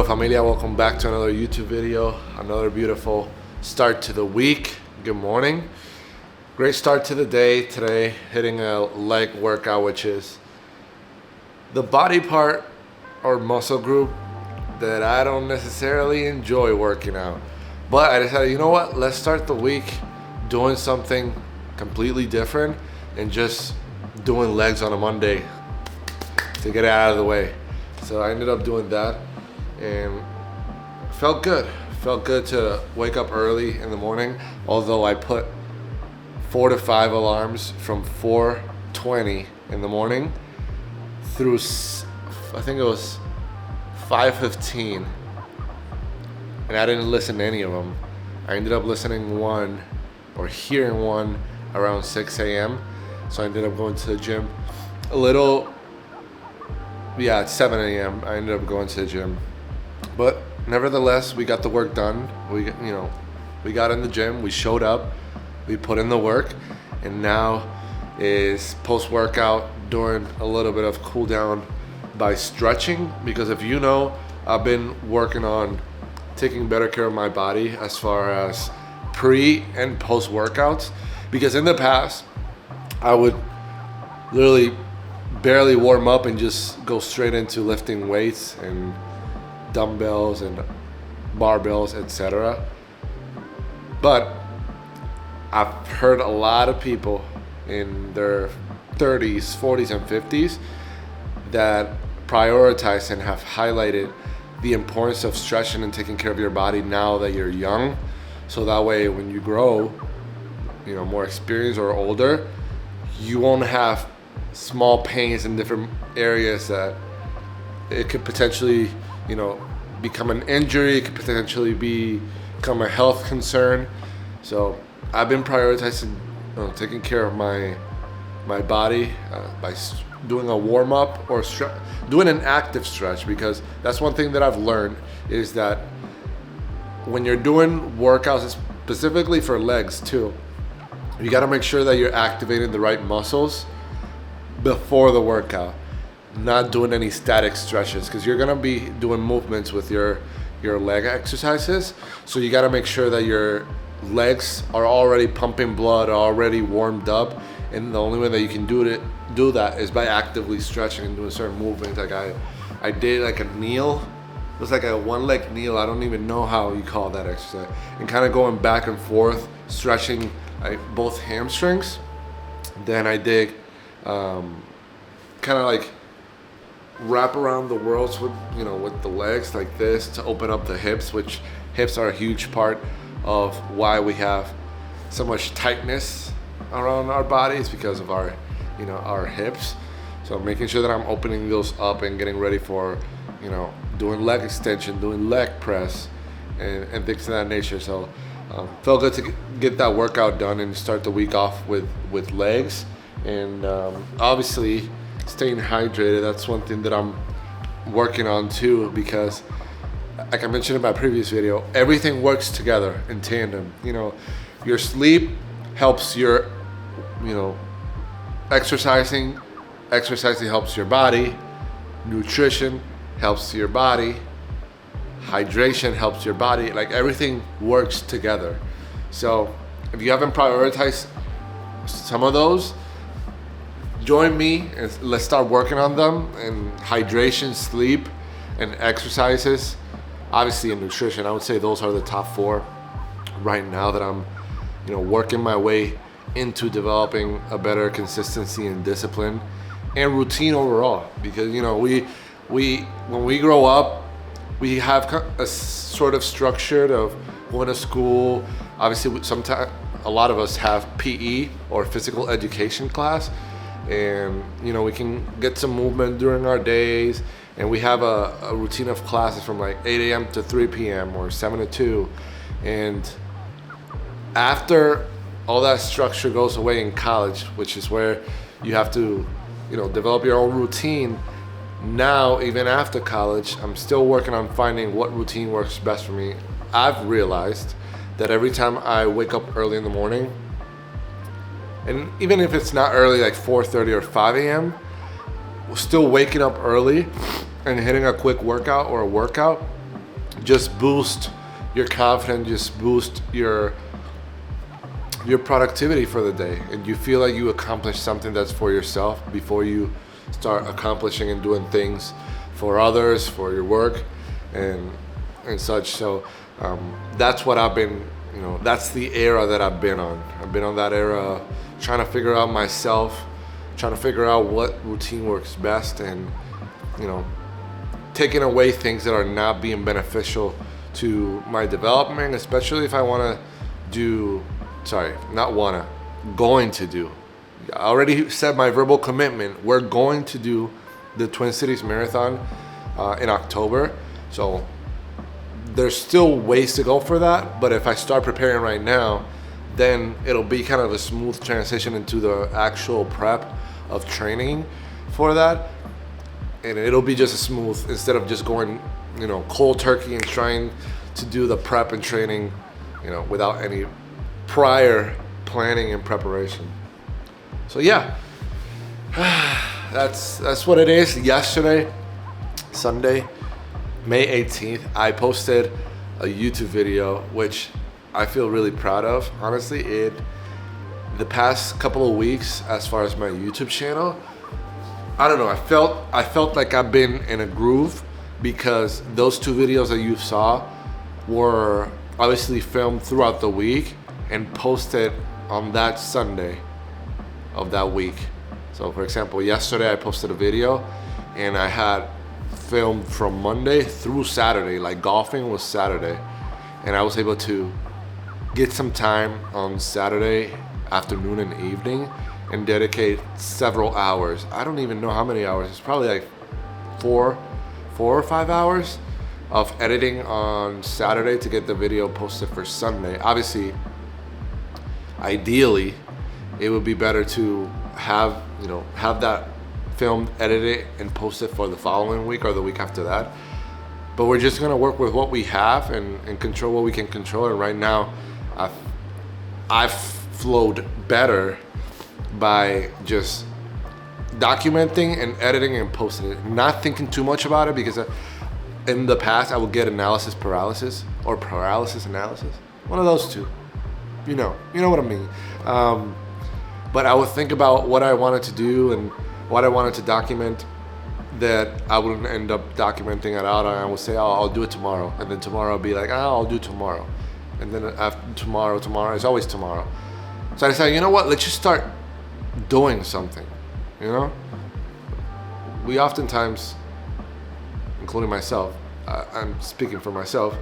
familia, welcome back to another YouTube video, another beautiful start to the week. Good morning. Great start to the day today, hitting a leg workout, which is the body part or muscle group that I don't necessarily enjoy working out. But I decided, you know what, let's start the week doing something completely different and just doing legs on a Monday to get it out of the way. So I ended up doing that and felt good. Felt good to wake up early in the morning, although I put 4 to 5 alarms from 4:20 in the morning through, I think it was 5:15, and I didn't listen to any of them. I ended up listening one or hearing one around 6 a.m. So I ended up going to the gym at 7 a.m. I ended up going to the gym. But nevertheless, we got the work done. We got in the gym, we showed up, we put in the work, and now is post-workout doing a little bit of cool down by stretching, because if you know, I've been working on taking better care of my body as far as pre and post workouts, because in the past I would literally barely warm up and just go straight into lifting weights and dumbbells and barbells, etc. But I've heard a lot of people in their 30s, 40s, and 50s that prioritize and have highlighted the importance of stretching and taking care of your body now that you're young. So that way when you grow, more experienced or older, you won't have small pains in different areas that it could potentially, become an injury. It could potentially become a health concern. So I've been prioritizing taking care of my body by doing a warm up or doing an active stretch, because that's one thing that I've learned is that when you're doing workouts, specifically for legs too, you got to make sure that you're activating the right muscles before the workout, not doing any static stretches, because you're going to be doing movements with your leg exercises. So you got to make sure that your legs are already pumping blood, already warmed up, and the only way that you can do that is by actively stretching and doing certain movements. Like I did like a kneel. It was like a one leg kneel. I don't even know how you call that exercise, and kind of going back and forth, stretching both hamstrings. Then I did kind of like wrap around the worlds with the legs like this to open up the hips, which hips are a huge part of why we have so much tightness around our bodies, because of our hips. So making sure that I'm opening those up and getting ready for doing leg extension, doing leg press, and things of that nature. So felt good to get that workout done and start the week off with legs. And obviously staying hydrated, that's one thing that I'm working on too, because like I mentioned in my previous video, everything works together in tandem. Your sleep helps your exercising helps your body, nutrition helps your body, hydration helps your body. Like everything works together. So if you haven't prioritized some of those, join me and let's start working on them. And hydration, sleep, and exercises, obviously, and nutrition, I would say those are the top 4 right now that I'm working my way into developing a better consistency and discipline and routine overall. Because when we grow up, we have a sort of structure of going to school. Obviously, sometimes a lot of us have PE or physical education class, and we can get some movement during our days, and we have a routine of classes from like 8 a.m. to 3 p.m. or 7 to 2. And after all that structure goes away in college, which is where you have to develop your own routine. Now, even after college, I'm still working on finding what routine works best for me. I've realized that every time I wake up early in the morning, and even if it's not early, like 4:30 or 5 a.m., still waking up early and hitting a quick workout or a workout just boost your confidence, just boost your productivity for the day, and you feel like you accomplished something that's for yourself before you start accomplishing and doing things for others, for your work, and such. So that's what I've been, that's the era that I've been on. I've been on that era, trying to figure out myself, trying to figure out what routine works best, and taking away things that are not being beneficial to my development, especially if I want to do, going to do. I already said my verbal commitment. We're going to do the Twin Cities Marathon in October. So there's still ways to go for that. But if I start preparing right now, then it'll be kind of a smooth transition into the actual prep of training for that. And it'll be just a smooth, instead of just going, cold turkey and trying to do the prep and training, without any prior planning and preparation. So yeah, that's what it is. Yesterday, Sunday, May 18th, I posted a YouTube video, which I feel really proud of. Honestly, the past couple of weeks, as far as my YouTube channel, I don't know, I felt like I've been in a groove, because those 2 videos that you saw were obviously filmed throughout the week and posted on that Sunday of that week. So for example, yesterday I posted a video and I had filmed from Monday through Saturday, like golfing was Saturday, and I was able to get some time on Saturday afternoon and evening and dedicate several hours. I don't even know how many hours. It's probably like 4 or 5 hours of editing on Saturday to get the video posted for Sunday. Obviously, ideally, it would be better to have that filmed, edited, and posted for the following week or the week after that. But we're just gonna work with what we have and control what we can control. And right now, I've flowed better by just documenting and editing and posting it, not thinking too much about it, because in the past I would get analysis paralysis or paralysis analysis, one of those two. You know what I mean. But I would think about what I wanted to do and what I wanted to document, that I wouldn't end up documenting it out. I would say, oh, I'll do it tomorrow, and then tomorrow I'll be like, oh, I'll do tomorrow, and then after tomorrow is always tomorrow. So I decided, you know what? Let's just start doing something. We oftentimes, including myself, I'm speaking for myself,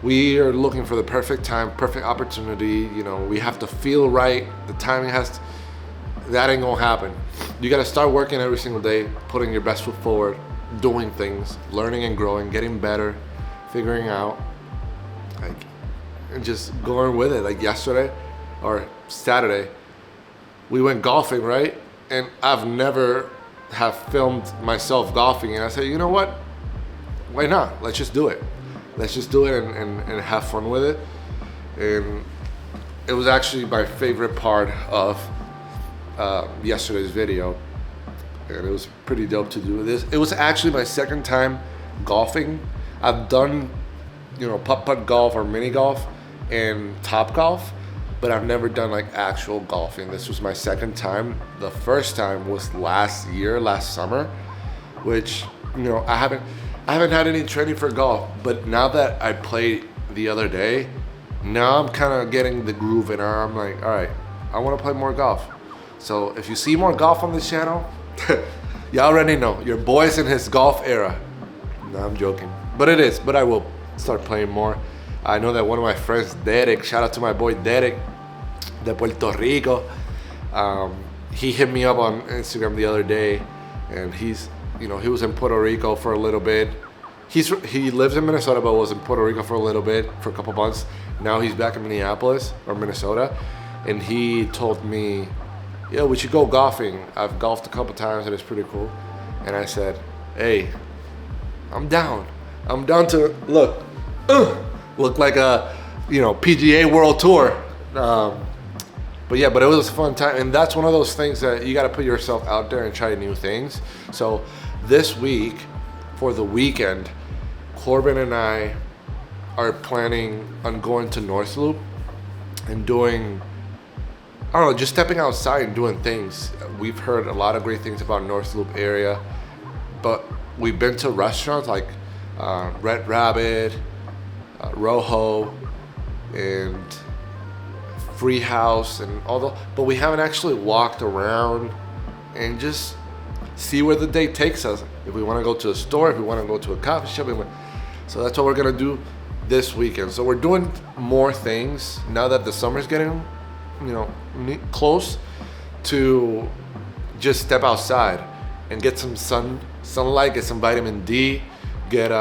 we are looking for the perfect time, perfect opportunity. We have to feel right. The timing that ain't gonna happen. You gotta start working every single day, putting your best foot forward, doing things, learning and growing, getting better, figuring out, and just going with it. Like yesterday or Saturday, we went golfing, right? And I've never have filmed myself golfing, and I said, you know what? Why not? Let's just do it. Let's just do it and have fun with it. And it was actually my favorite part of yesterday's video, and it was pretty dope to do this. It was actually my second time golfing. I've done, putt-putt golf or mini golf and top golf, but I've never done like actual golfing. This was my second time. The first time was last summer, which, I haven't had any training for golf, but now that I played the other day, now I'm kind of getting the groove in. I'm like, all right, I want to play more golf. So if you see more golf on this channel, you already know, your boy's in his golf era. No, I'm joking, but I will start playing more. I know that one of my friends, Derek, shout out to my boy Derek de Puerto Rico. He hit me up on Instagram the other day, and he was in Puerto Rico for a little bit. He lives in Minnesota, but was in Puerto Rico for a little bit, for a couple months. Now he's back in Minneapolis or Minnesota, and he told me, yeah, we should go golfing. I've golfed a couple times and it's pretty cool. And I said, hey, I'm down. I'm down to look like a PGA World Tour. But it was a fun time, and that's one of those things that you got to put yourself out there and try new things. So this week, for the weekend, Corbin and I are planning on going to North Loop and doing, I don't know, just stepping outside and doing things. We've heard a lot of great things about North Loop area, but we've been to restaurants like Red Rabbit, Rojo, and Free House, and all the, but we haven't actually walked around and just see where the day takes us. If we want to go to a store, if we want to go to a coffee shop, so that's what we're gonna do this weekend. So we're doing more things now that the summer's getting, close to just step outside and get some sunlight, get some vitamin D, get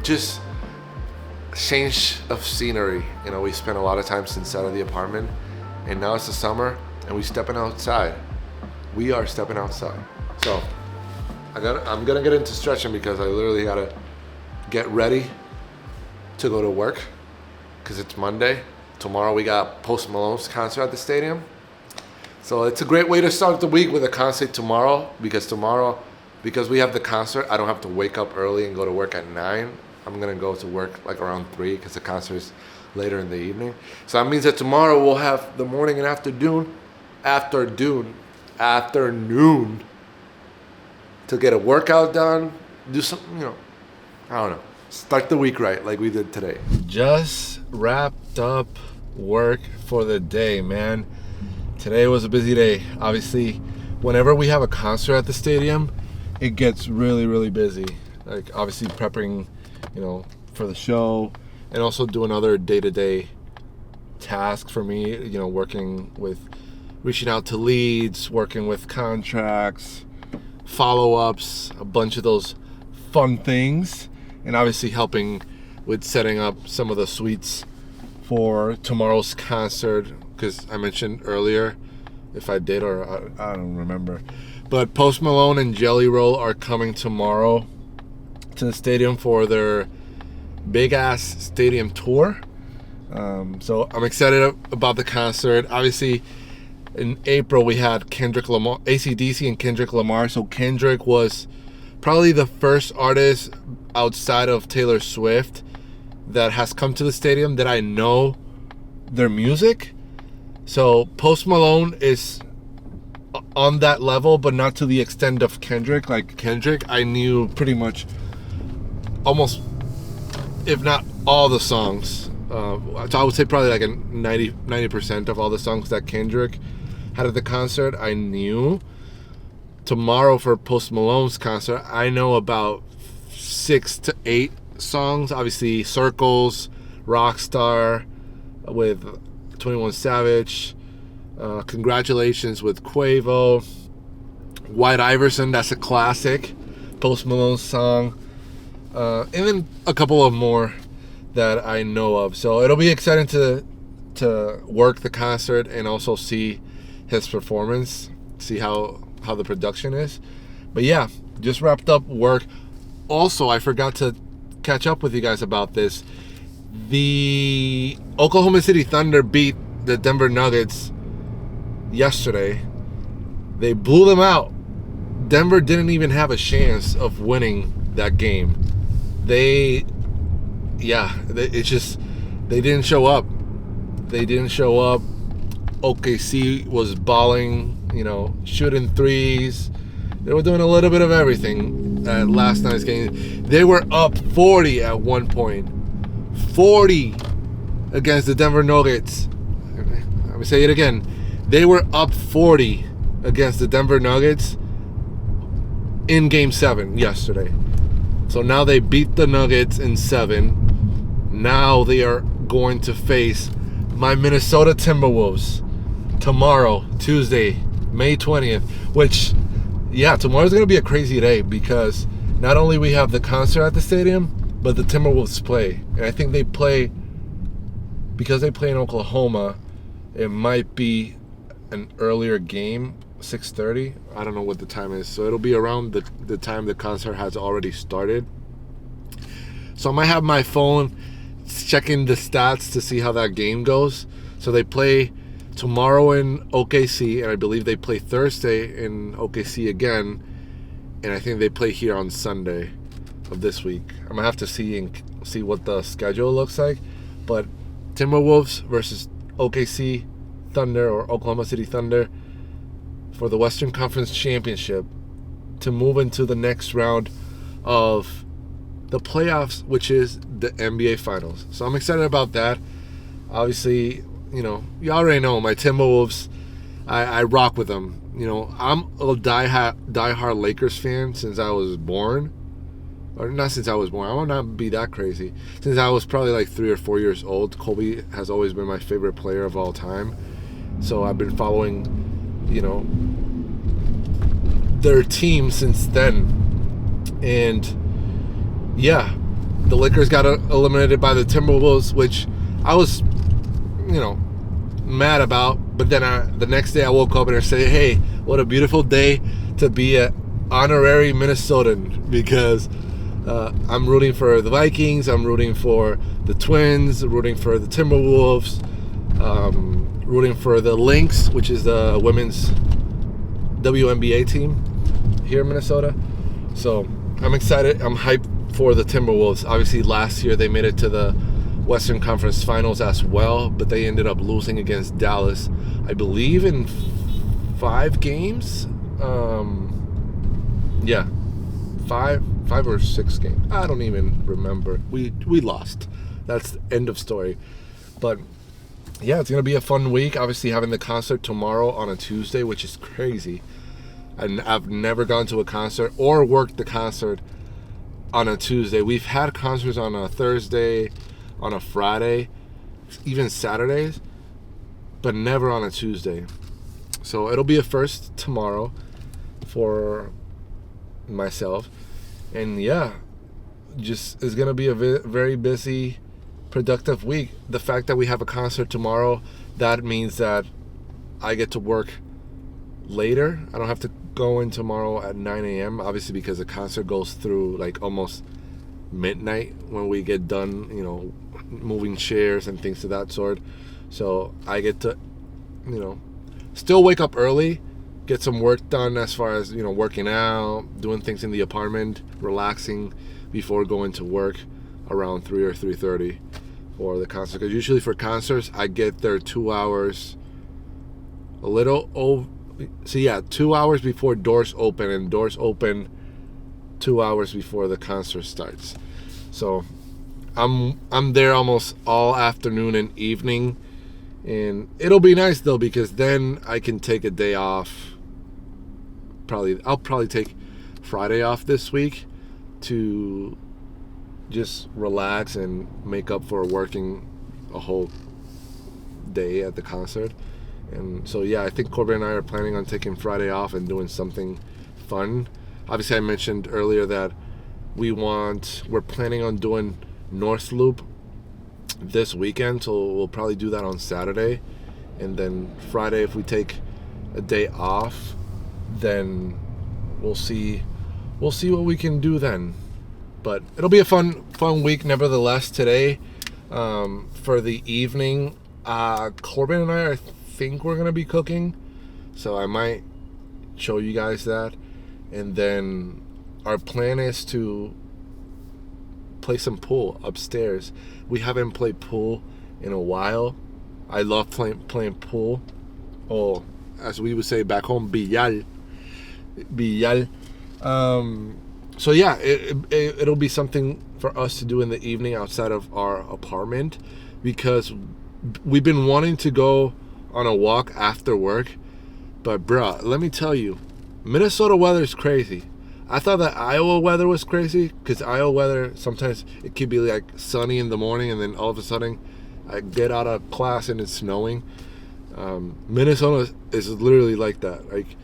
just change of scenery. We spent a lot of time inside of the apartment, and now it's the summer and we stepping outside. We are stepping outside. So I'm gonna get into stretching because I literally gotta get ready to go to work because it's Monday. Tomorrow we got Post Malone's concert at the stadium. So it's a great way to start the week with a concert tomorrow, because we have the concert, I don't have to wake up early and go to work at 9. I'm gonna go to work like around 3 because the concert is later in the evening. So that means that tomorrow we'll have the morning and afternoon to get a workout done, do something, I don't know. Start the week right like we did today. Just wrapped up work for the day, man. Today was a busy day. Obviously, whenever we have a concert at the stadium, it gets really, really busy. Like obviously prepping, for the show, and also doing other day-to-day tasks for me, working with reaching out to leads, working with contracts, follow-ups, a bunch of those fun things, and obviously helping with setting up some of the suites for tomorrow's concert, because I mentioned earlier, if I did or I don't remember, but Post Malone and Jelly Roll are coming tomorrow to the stadium for their big ass stadium tour. So I'm excited about the concert. Obviously, in April we had Kendrick Lamar, AC/DC, and Kendrick Lamar. So Kendrick was probably the first artist outside of Taylor Swift that has come to the stadium that I know their music. So Post Malone is on that level, but not to the extent of Kendrick. Like Kendrick, I knew pretty much almost, if not all the songs. So I would say probably like a 90% of all the songs that Kendrick had at the concert, I knew. Tomorrow for Post Malone's concert, I know about 6 to 8 songs. Obviously, Circles, Rockstar with 21 Savage, Congratulations with Quavo, White Iverson, that's a classic Post Malone song, and then a couple of more that I know of. So it'll be exciting to work the concert and also see his performance, see how the production is. But yeah, just wrapped up work. Also, I forgot to catch up with you guys about this. The Oklahoma City Thunder beat the Denver Nuggets yesterday. They blew them out. Denver didn't even have a chance of winning that game. They didn't show up. OKC was balling, shooting threes. They were doing a little bit of everything at last night's game. They were up 40 at one point. 40 against the Denver Nuggets. Let me say it again. They were up 40 against the Denver Nuggets in Game 7 yesterday. So now they beat the Nuggets in 7. Now they are going to face my Minnesota Timberwolves tomorrow, Tuesday, May 20th, which, tomorrow's going to be a crazy day because not only we have the concert at the stadium, but the Timberwolves play. And I think because they play in Oklahoma, it might be an earlier game, 6:30. I don't know what the time is. So it'll be around the time the concert has already started. So I might have my phone checking the stats to see how that game goes. So they play tomorrow in OKC, and I believe they play Thursday in OKC again, and I think they play here on Sunday. of this week. I'm gonna have to see what the schedule looks like. But Timberwolves versus OKC Thunder or Oklahoma City Thunder for the Western Conference Championship to move into the next round of the playoffs, which is the NBA Finals. So I'm excited about that. Obviously, you already know my Timberwolves. I rock with them. I'm a diehard Lakers fan since I was born. Or not since I was born. I will not be that crazy. Since I was probably like 3 or 4 years old, Kobe has always been my favorite player of all time. So I've been following, their team since then. And yeah, the Lakers got eliminated by the Timberwolves, which I was, mad about. But then the next day I woke up and I said, hey, what a beautiful day to be an honorary Minnesotan, because I'm rooting for the Vikings, I'm rooting for the Twins, rooting for the Timberwolves, rooting for the Lynx, which is the women's WNBA team here in Minnesota. So I'm excited. I'm hyped for the Timberwolves. Obviously, last year they made it to the Western Conference Finals as well, but they ended up losing against Dallas, I believe, in 5 games. Yeah, five or 6 games. I don't even remember. We lost. That's the end of story. But yeah, it's gonna be a fun week. Obviously, having the concert tomorrow on a Tuesday, which is crazy. And I've never gone to a concert or worked the concert on a Tuesday. We've had concerts on a Thursday, on a Friday, even Saturdays, but never on a Tuesday. So it'll be a first tomorrow for myself. And yeah, just is going to be a very busy, productive week. The fact that we have a concert tomorrow, that means that I get to work later. I don't have to go in tomorrow at 9 a.m. obviously, because the concert goes through like almost midnight when we get done, moving chairs and things of that sort. So I get to, still wake up early, get some work done as far as, working out, doing things in the apartment, relaxing before going to work around 3 or 3:30 for the concert. Because usually for concerts, I get there 2 hours, a little over. So yeah, 2 hours before doors open, and doors open 2 hours before the concert starts. So I'm there almost all afternoon and evening, and it'll be nice though, because then I can take a day off. I'll probably take Friday off this week to just relax and make up for working a whole day at the concert. And so yeah, I think Corbin and I are planning on taking Friday off and doing something fun. Obviously, I mentioned earlier that we're planning on doing North Loop this weekend, so we'll probably do that on Saturday. And then Friday, if we take a day off, then we'll see what we can do then. But it'll be a fun week nevertheless. Today, for the evening, Corbin and I think we're gonna be cooking, so I might show you guys that. And then our plan is to play some pool upstairs. We haven't played pool in a while. I love playing pool, or as we would say back home, billar. So yeah, it'll be something for us to do in the evening outside of our apartment, because we've been wanting to go on a walk after work. But bruh, let me tell you, Minnesota weather is crazy. I thought that Iowa weather was crazy, because Iowa weather, sometimes it could be like sunny in the morning and then all of a sudden I get out of class and it's snowing. Minnesota is literally like that. Like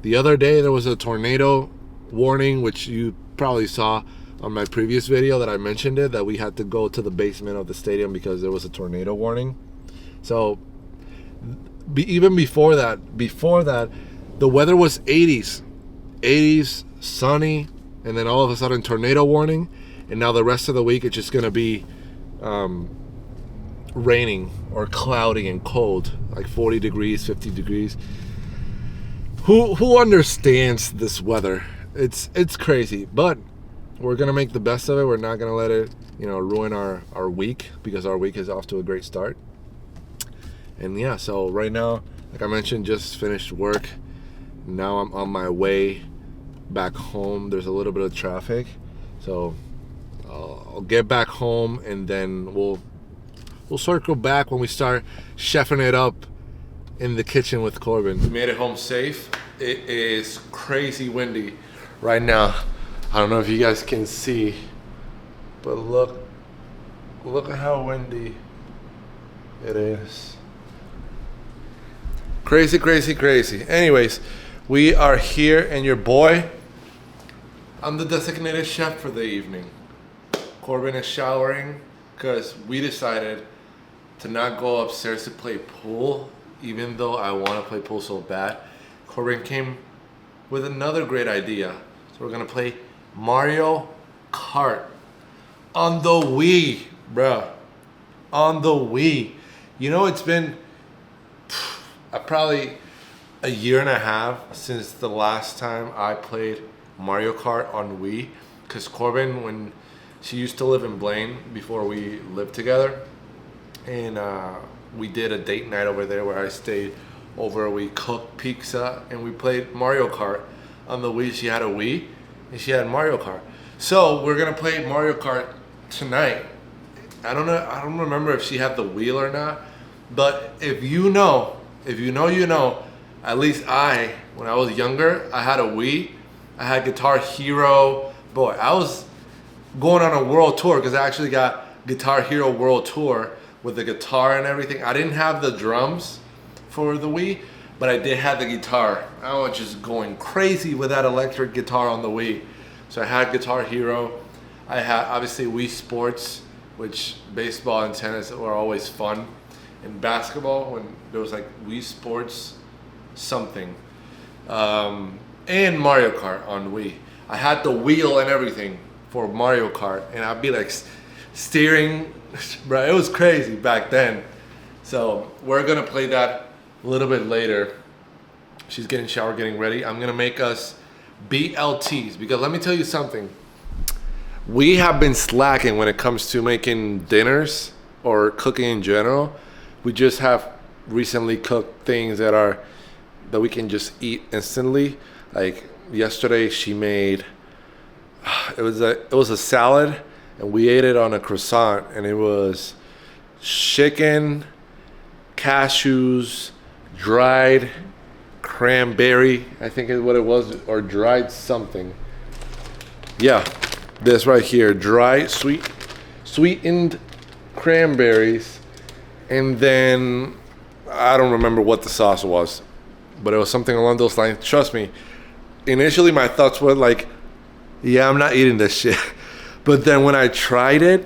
the other day there was a tornado warning, which you probably saw on my previous video that I mentioned it, that we had to go to the basement of the stadium because there was a tornado warning. So even before that, the weather was 80s, sunny, and then all of a sudden tornado warning, and now the rest of the week it's just gonna be raining or cloudy and cold, like 40 degrees, 50 degrees. Who understands this weather? It's crazy. But we're gonna make the best of it. We're not gonna let it, ruin our week, because our week is off to a great start. And yeah, so right now, like I mentioned, just finished work. Now I'm on my way back home. There's a little bit of traffic, so I'll get back home, and then we'll circle back when we start chefing it up in the kitchen with Corbin. We made it home safe. It is crazy windy right now. I don't know if you guys can see, but look at how windy it is. Crazy, crazy, crazy. Anyways, we are here, and your boy, I'm the designated chef for the evening. Corbin is showering because we decided to not go upstairs to play pool, even though I want to play pool so bad. Corbin came with another great idea. So we're gonna play Mario Kart on the Wii, bruh. On the Wii. It's been probably a year and a half since the last time I played Mario Kart on Wii. Because Corbin, when she used to live in Blaine before we lived together, and we did a date night over there where I stayed over. We cooked pizza and we played Mario Kart on the Wii. She had a Wii and she had Mario Kart. So we're gonna play Mario Kart tonight. I don't remember if she had the wheel or not, but if you know, you know. At least when I was younger, I had a Wii. I had Guitar Hero. Boy, I was going on a world tour because I actually got Guitar Hero World Tour with the guitar and everything. I didn't have the drums for the Wii, but I did have the guitar. I was just going crazy with that electric guitar on the Wii. So I had Guitar Hero. I had obviously Wii Sports, which baseball and tennis were always fun. And basketball, when there was like Wii Sports something. And Mario Kart on Wii. I had the wheel and everything for Mario Kart, and I'd be like steering. Bro, it was crazy back then. So we're gonna play that a little bit later. She's getting showered, getting ready. I'm gonna make us BLTs, because let me tell you something. We have been slacking when it comes to making dinners or cooking in general. We just have recently cooked things that we can just eat instantly. Like yesterday, she made it was a salad, and we ate it on a croissant, and it was chicken, cashews, dried cranberry, I think is what it was, or dried something. Yeah, this right here, dried sweetened cranberries, and then I don't remember what the sauce was, but it was something along those lines. Trust me, initially my thoughts were like, yeah, I'm not eating this shit. But then when I tried it,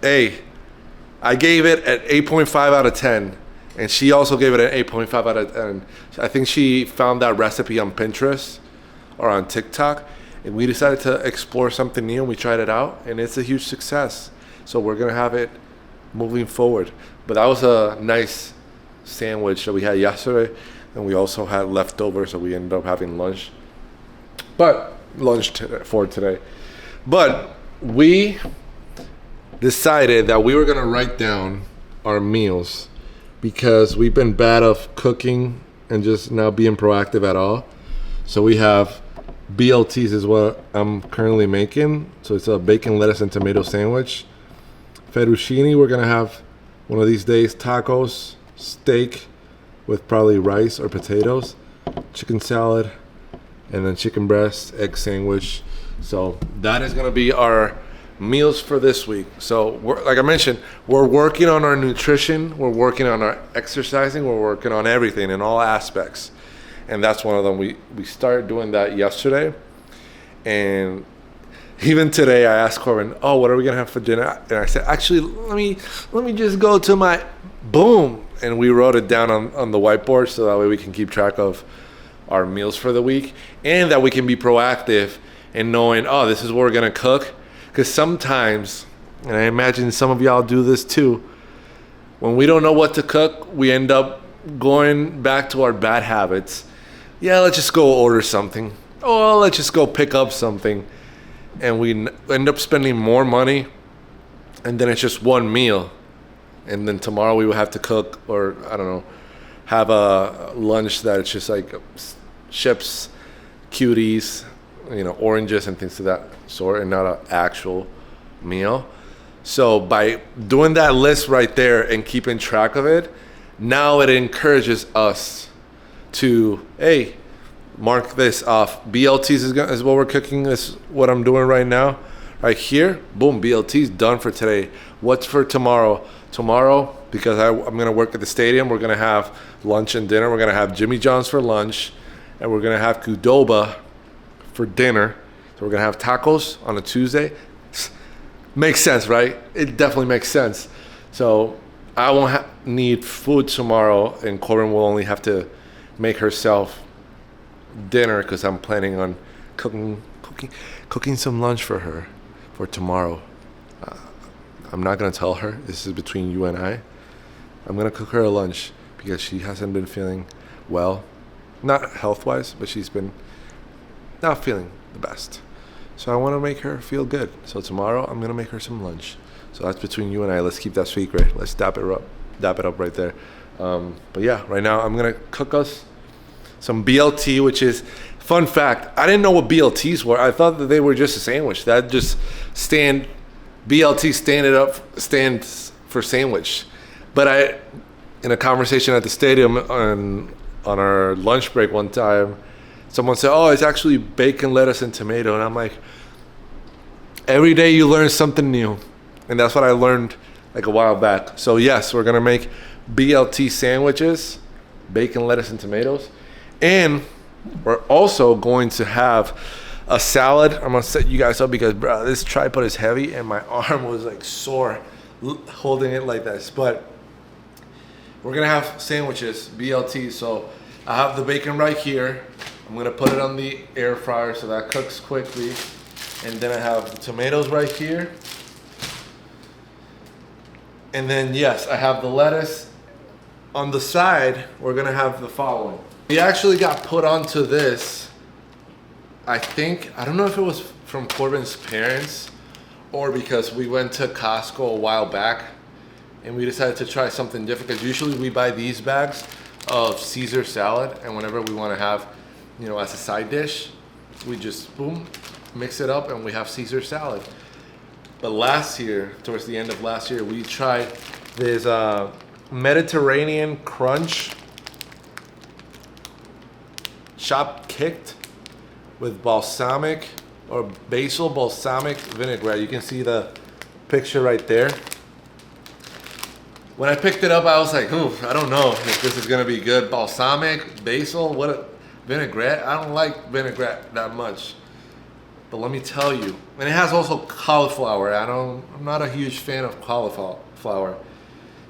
I gave it an 8.5 out of 10. And she also gave it an 8.5 out of 10. I think she found that recipe on Pinterest or on TikTok. And we decided to explore something new, and we tried it out. And it's a huge success. So we're going to have it moving forward. But that was a nice sandwich that we had yesterday. And we also had leftovers, so we ended up having lunch. For today. But we decided that we were going to write down our meals, because we've been bad of cooking and just not being proactive at all. So we have BLTs is what I'm currently making. So it's a bacon, lettuce, and tomato sandwich. Fettuccine, we're going to have one of these days. Tacos, steak with probably rice or potatoes, chicken salad, and then chicken breast, egg sandwich. So that is gonna be our meals for this week. So like I mentioned, we're working on our nutrition, we're working on our exercising, we're working on everything in all aspects. And that's one of them. We started doing that yesterday. And even today I asked Corbin, what are we gonna have for dinner? And I said, actually, let me just go to my boom. And we wrote it down on the whiteboard, so that way we can keep track of our meals for the week, and that we can be proactive in knowing, this is what we're gonna cook. Because sometimes, and I imagine some of y'all do this too, when we don't know what to cook, we end up going back to our bad habits. Yeah, let's just go order something. Let's just go pick up something. and we end up spending more money, and then it's just one meal, and then tomorrow we will have to cook, or I don't know, have a lunch that it's just like chips, cuties, oranges and things of that sort, and not an actual meal. So by doing that list right there and keeping track of it, now it encourages us to, hey, mark this off. BLTs is what we're cooking. Is what I'm doing right now. Right here, boom, BLT's done for today. What's for tomorrow? Tomorrow, because I'm going to work at the stadium, we're going to have lunch and dinner. We're going to have Jimmy John's for lunch, and we're going to have Qdoba for dinner. So we're going to have tacos on a Tuesday. Makes sense, right? It definitely makes sense. So I won't need food tomorrow, and Corbin will only have to make herself dinner because I'm planning on cooking some lunch for her for tomorrow. I'm not going to tell her. This is between you and I. I'm going to cook her a lunch because she hasn't been feeling well. Not health-wise, but she's been not feeling the best. So I want to make her feel good. So tomorrow I'm going to make her some lunch. So that's between you and I. Let's keep that secret. Let's dap it up right there. But yeah, right now I'm going to cook us some BLT, which is, fun fact, I didn't know what BLTs were. I thought that they were just a sandwich. That just BLT stands for sandwich. But in a conversation at the stadium on our lunch break one time, someone said, oh, it's actually bacon, lettuce, and tomato. And I'm like, every day you learn something new. And that's what I learned like a while back. So yes, we're gonna make BLT sandwiches, bacon, lettuce, and tomatoes. And we're also going to have a salad. I'm gonna set you guys up because, bro, this tripod is heavy and my arm was like sore holding it like this. But we're gonna have sandwiches, BLT. So I have the bacon right here. I'm gonna put it on the air fryer so that cooks quickly. And then I have the tomatoes right here. And then yes, I have the lettuce. On the side, we're gonna have the following. We actually got put onto this, I don't know if it was from Corbin's parents or because we went to Costco a while back and we decided to try something different, because usually we buy these bags of Caesar salad, and whenever we want to have, as a side dish, we just boom, mix it up and we have Caesar salad. But last year, towards the end of last year, we tried this Mediterranean crunch chopped kicked with balsamic or basil balsamic vinaigrette. You can see the picture right there. When I picked it up, I was like, ooh, I don't know if this is gonna be good. Balsamic, basil, vinaigrette? I don't like vinaigrette that much. But let me tell you, and it has also cauliflower. I'm not a huge fan of cauliflower.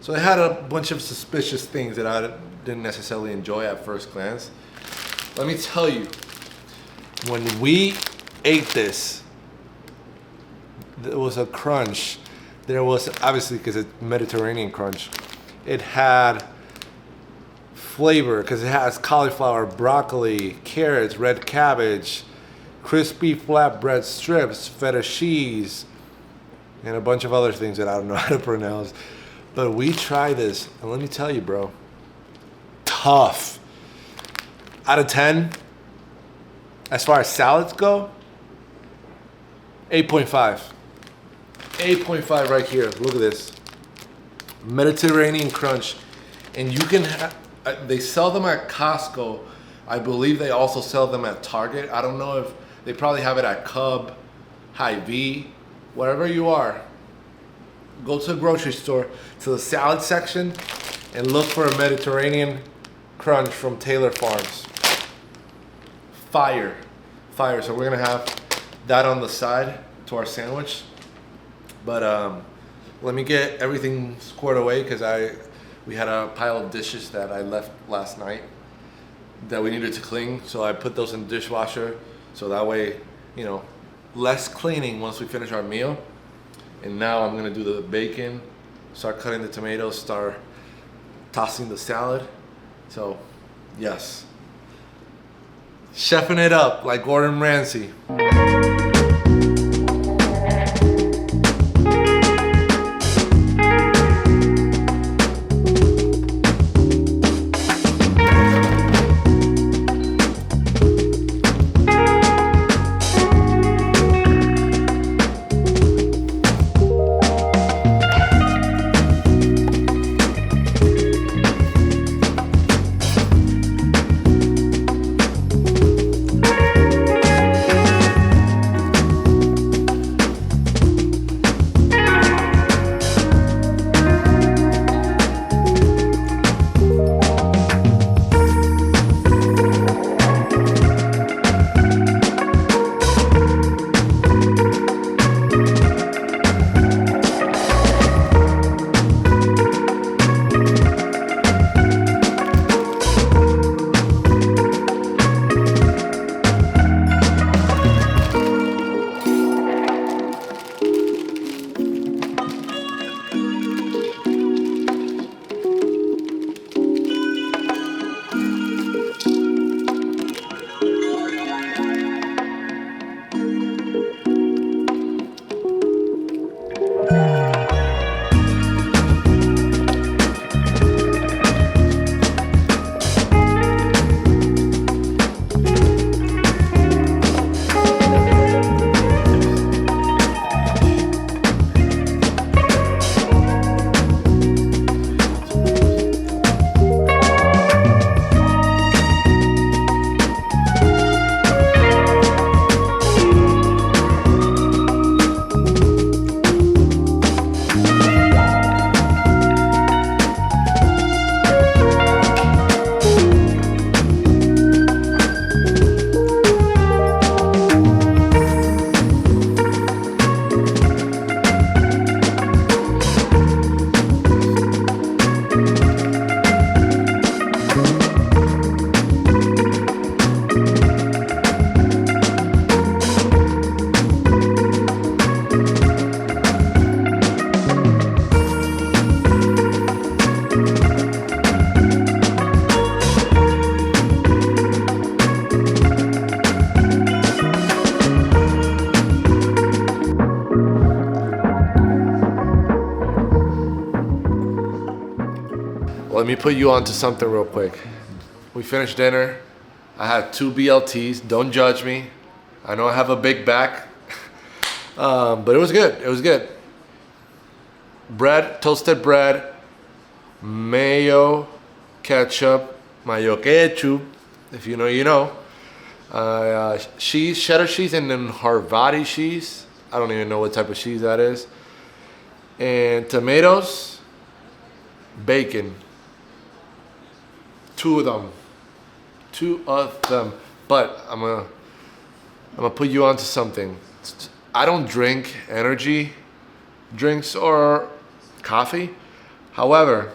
So it had a bunch of suspicious things that I didn't necessarily enjoy at first glance. Let me tell you, when we ate this, there was a crunch. There was, obviously, because it's Mediterranean crunch, it had flavor because it has cauliflower, broccoli, carrots, red cabbage, crispy flatbread strips, feta cheese, and a bunch of other things that I don't know how to pronounce. But we tried this, and let me tell you, bro, tough. Out of 10, as far as salads go, 8.5. 8.5 right here. Look at this. Mediterranean crunch. And you can they sell them at Costco. I believe they also sell them at Target. I don't know if they probably have it at Cub, Hy-Vee, wherever you are. Go to the grocery store, to the salad section, and look for a Mediterranean crunch from Taylor Farms. Fire. So we're gonna have that on the side to our sandwich. But let me get everything squared away because we had a pile of dishes that I left last night that we needed to clean. So I put those in the dishwasher so that way, less cleaning once we finish our meal. And now I'm gonna do the bacon, start cutting the tomatoes, start tossing the salad. So yes, chefing it up like Gordon Ramsay. me put you onto something real quick. We finished dinner. I had 2 BLTs. Don't judge me. I know I have a big back, but it was good. It was good. Bread, toasted bread, mayo, ketchup, if you know, you know. Cheese, cheddar cheese, and then Harvati cheese. I don't even know what type of cheese that is. And tomatoes, bacon. 2 of them. 2 of them. But I'm gonna put you onto something. I don't drink energy drinks or coffee. However,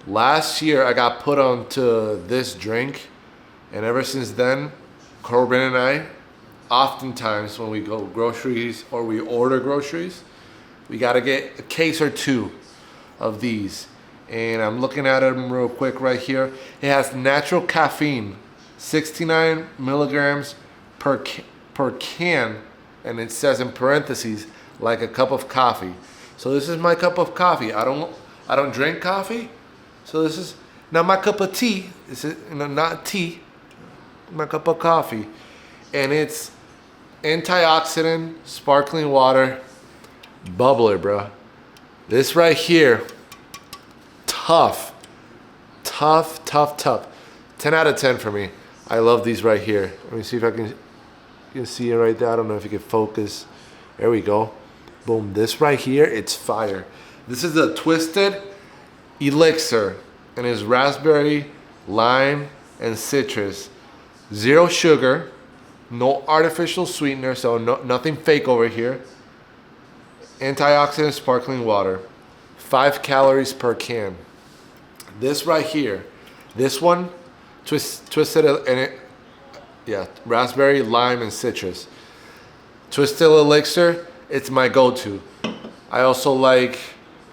last year I got put onto this drink, and ever since then, Corbin and I, oftentimes when we go groceries or we order groceries, we gotta get a case or 2 of these. And I'm looking at them real quick right here. It has natural caffeine, 69 milligrams per can, and it says in parentheses, like a cup of coffee. So this is my cup of coffee. I don't drink coffee, so this is not my cup of tea. This is not tea. My cup of coffee, and it's antioxidant, sparkling water, bubbler, bro. This right here, tough. 10 out of 10 for me. I love these right here. Let me see if I can. You can see it right there. I don't know if you can focus. There we go. Boom. This right here, it's fire. This is a twisted elixir, and it's raspberry, lime, and citrus. 0 sugar, no artificial sweetener, so nothing fake over here. Antioxidant sparkling water. 5 calories per can. This right here, this one, twisted, and it, yeah, raspberry, lime, and citrus. Twisted elixir, it's my go-to. I also like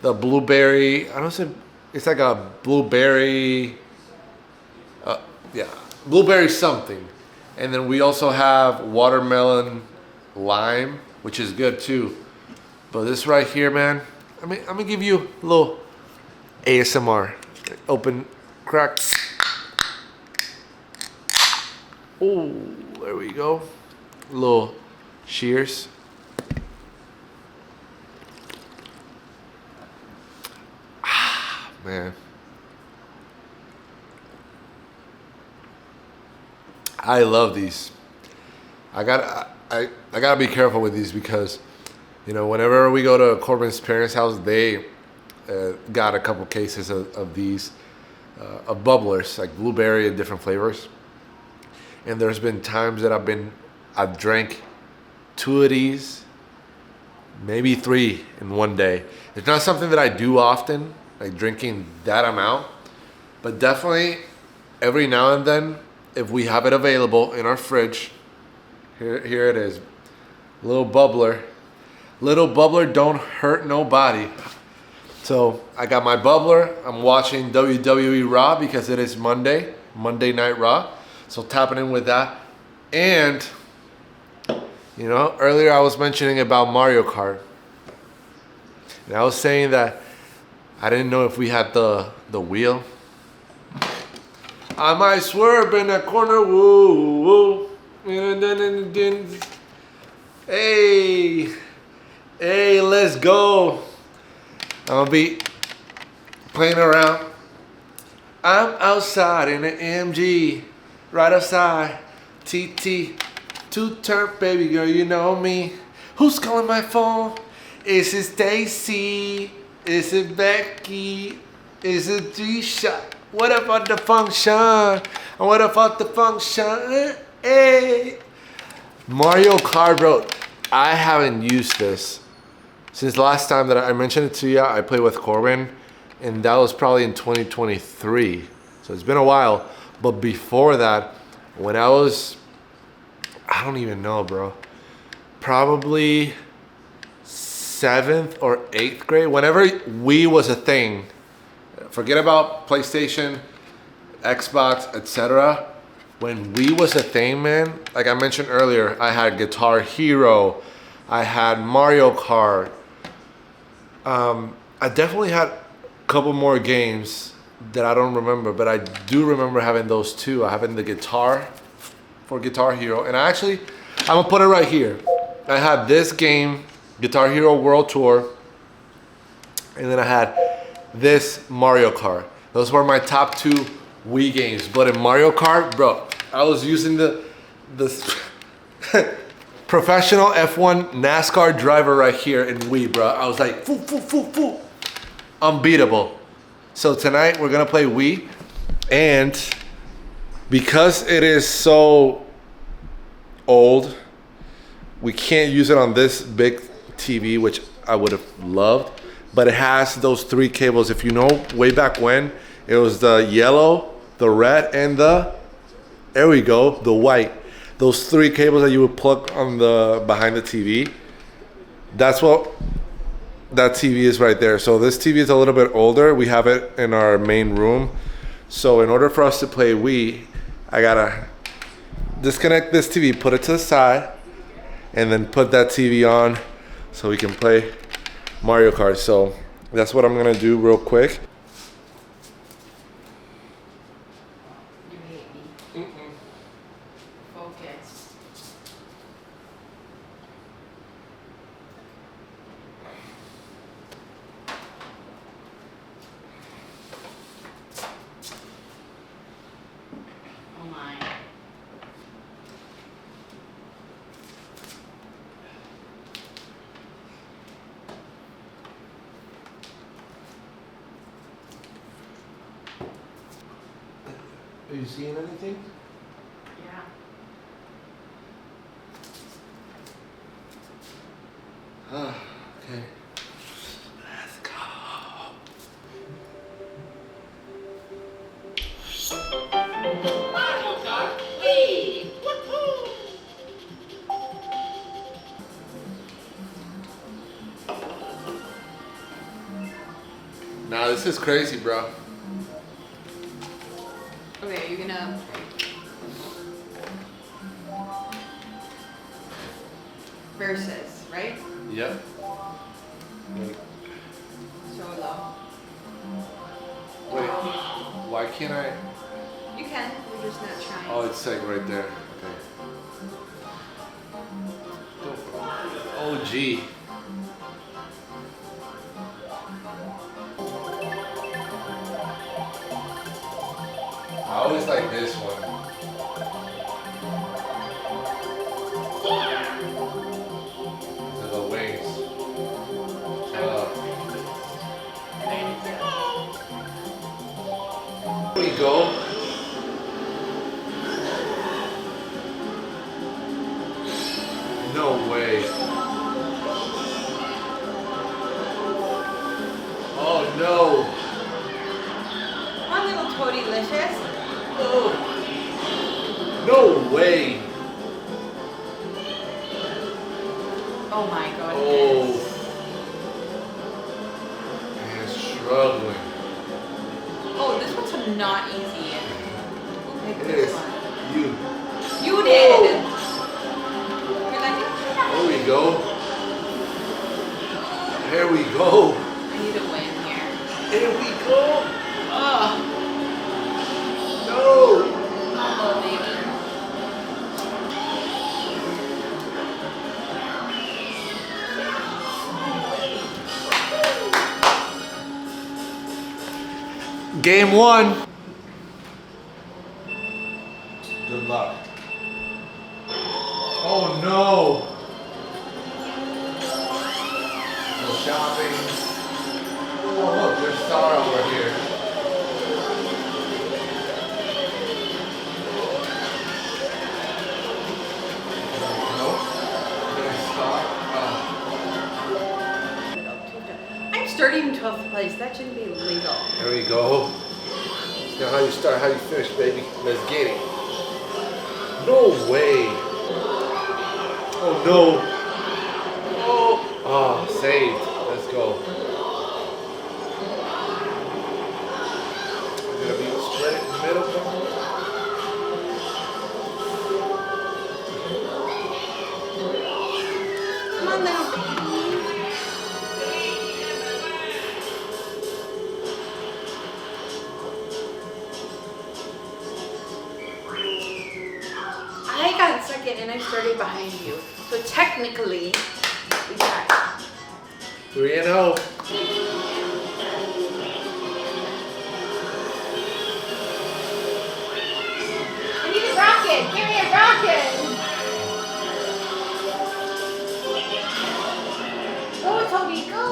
the blueberry. I don't say it's like a blueberry. Blueberry something. And then we also have watermelon lime, which is good too. But this right here, man, I'm gonna give you a little ASMR. Open, crack. Oh, there we go. A little cheers. Man. I love these. I gotta be careful with these because, you know, whenever we go to Corbin's parents' house, they got a couple cases of these, of bubblers, like blueberry and different flavors. And there's been times that I've drank 2 of these, maybe 3 in one day. It's not something that I do often, like drinking that amount, but definitely every now and then, if we have it available in our fridge, here it is. Little bubbler don't hurt nobody. So I got my bubbler. I'm watching WWE Raw because it is Monday Night Raw. So tapping in with that. And, you know, earlier I was mentioning about Mario Kart. And I was saying that I didn't know if we had the wheel. I might swerve in that corner, woo, woo. Hey, let's go. I'm gonna be playing around. I'm outside in an MG, right outside, TT, 2-turn, baby girl, you know me. Who's calling my phone? Is it Stacy? Is it Becky? Is it G-Shot? What about the function? What about the function? Hey. Mario Kart, bro. I haven't used this since the last time that I mentioned it to you. I played with Corbin, and that was probably in 2023. So it's been a while. But before that, when I was, I don't even know, bro. Probably 7th or 8th grade. Whenever Wii was a thing. Forget about PlayStation, Xbox, etc. When Wii was a thing, man, like I mentioned earlier, I had Guitar Hero, I had Mario Kart. I definitely had a couple more games that I don't remember, but I do remember having those two. I having the guitar for Guitar Hero, and I'm gonna put it right here. I had this game, Guitar Hero World Tour, and then I had this Mario Kart. Those were my top two Wii games. But in Mario Kart, bro, I was using the professional F1 NASCAR driver right here in Wii, bro. I was like, foo, unbeatable. So tonight we're gonna play Wii, and because it is so old, we can't use it on this big TV, which I would have loved. But it has those three cables. If you know, way back when, it was the yellow, the red, and the white. Those three cables that you would plug on the behind the TV. That's what that TV is right there. So this TV is a little bit older. We have it in our main room. So in order for us to play Wii, I gotta disconnect this TV, put it to the side, and then put that TV on so we can play Mario Kart. So that's what I'm gonna do real quick. You hate me. Focus. Oh my. Are you seeing anything? Yeah. Okay. Let's go. Mario Kart Wii! Woohoo! Nah, this is crazy, bro. Okay, are you gonna... Versus, right? Yep. Solo. Wait, why can't I? You can, we're just not trying. Oh, it's like right there. Okay. Go for it. Oh, gee. I always like this one. The wings. Here we go. No way. Oh no. One little toady-licious. Oh. No way. Oh my god. Oh. Man, struggling. Oh, this one's not easy. Who picked It this is. one? You. You did! You're like, Here we go. Here we go. I need to win here. Here we go. Ugh. No. Oh, baby. Game one. Good luck. Oh no. No shopping. Oh look, there's Star over here. Nope. There's Star. Oh. I'm starting in 12th place. That shouldn't be illegal. There we go. Now how you start, how you finish, baby. Let's get it. No way. Oh no. Oh, ah, saved. Let's go. We're gonna be split it in the middle. Come on now. second and I started behind you. So technically, we got 3-0. I need a rocket! Give me a rocket! Go, Toby, go!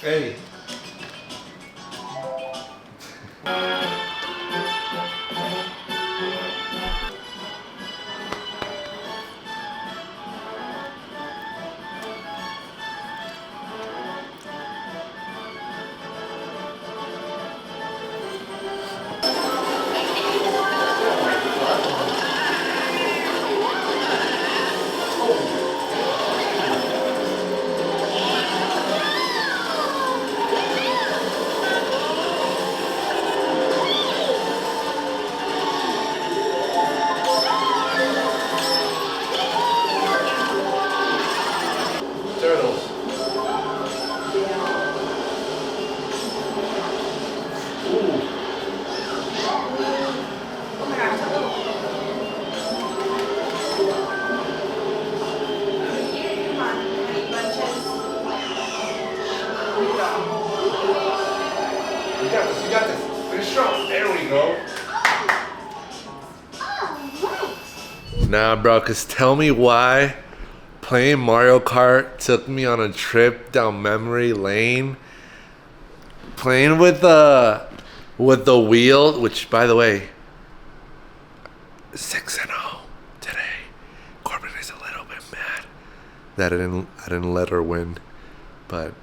Hey. Turtles. Oh my gosh, it's a little. Come on, honey bunches. You got this, you got this. Finish strong. There we go. Nah, bro, cause tell me why playing Mario Kart took me on a trip down memory lane. Playing with the wheel, which by the way, 6-0 today. Corbin is a little bit mad that I didn't let her win, but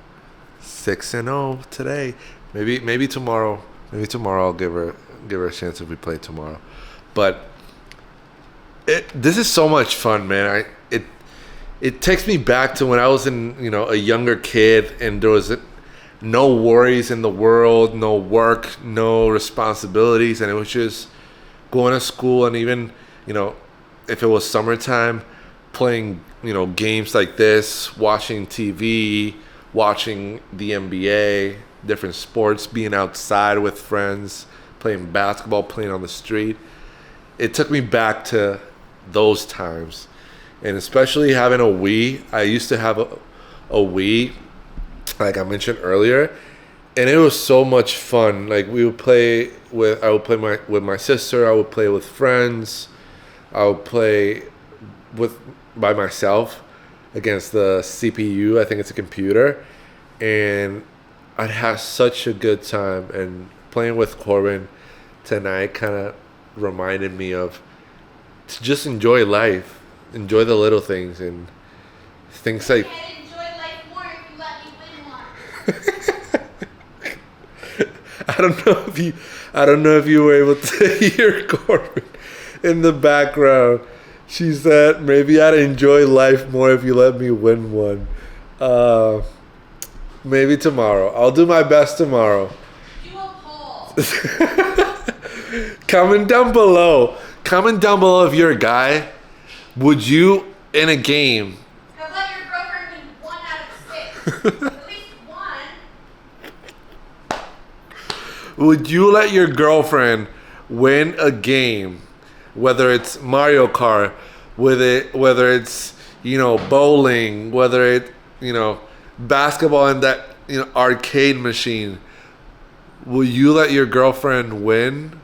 6-0 today. Maybe tomorrow. Maybe tomorrow I'll give her a chance if we play tomorrow. But this is so much fun, man. It takes me back to when I was a younger kid and there was no worries in the world, no work, no responsibilities, and it was just going to school and even, if it was summertime, playing, games like this, watching TV, watching the NBA, different sports, being outside with friends, playing basketball, playing on the street. It took me back to those times. And especially having a Wii. I used to have a Wii, like I mentioned earlier, and it was so much fun. Like I would play with my sister, I would play with friends, I would play by myself against the CPU. I think it's a computer, and I'd have such a good time. And playing with Corbin tonight kind of reminded me of to just enjoy life. Enjoy the little things and things like. I'd enjoy life more if you let me win more. I don't know if you were able to hear Corbin in the background. She said maybe I'd enjoy life more if you let me win one. Maybe tomorrow. I'll do my best tomorrow. Do a poll. Comment down below. Comment down below if you're a guy. Would you, in a game... Have let your girlfriend win 1 out of 6. At least one. Would you let your girlfriend win a game, whether it's Mario Kart, whether it's bowling, whether it basketball in that arcade machine? Will you let your girlfriend win?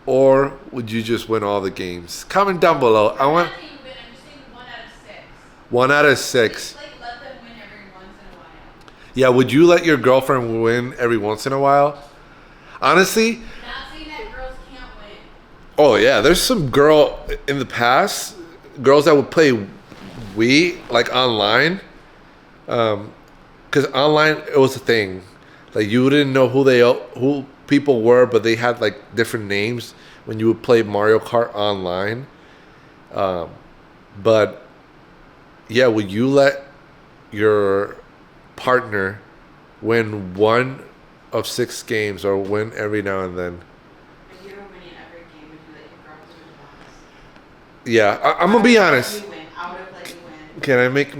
Or would you just win all the games? Comment down below. I want. I'm just saying 1 out of 6. 1 out of 6. Like let them win every once in a while. Yeah, would you let your girlfriend win every once in a while? Honestly. Not saying that girls can't win. Oh yeah, there's some girl in the past, girls that would play Wii like online, because online it was a thing. Like you didn't know who people were, but they had like different names when you would play Mario Kart online. But yeah, would you let your partner win 1 of 6 games or win every now and then? If you don't win in every game, would you let your girls win once? Yeah, I'm gonna be honest. I would have let you win. Can I make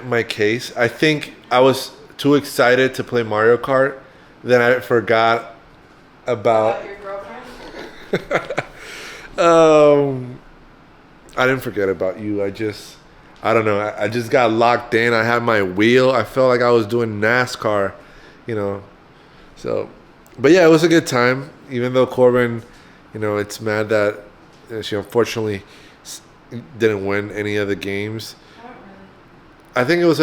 my case? I think I was too excited to play Mario Kart, then I forgot about Your girlfriend? I didn't forget about you. I don't know. I just got locked in. I had my wheel. I felt like I was doing NASCAR, you know. So, but yeah, it was a good time. Even though Corbin, you know, it's mad that she unfortunately didn't win any of the games. I think it was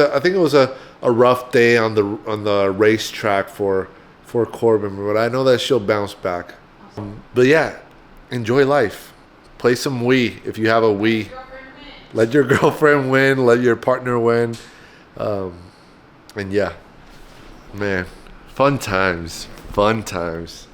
a rough day on the racetrack for Corbin, but I know that she'll bounce back. But yeah, enjoy life. Play some Wii if you have a Wii. Let your girlfriend win. Let your partner win. And yeah, man, fun times. Fun times.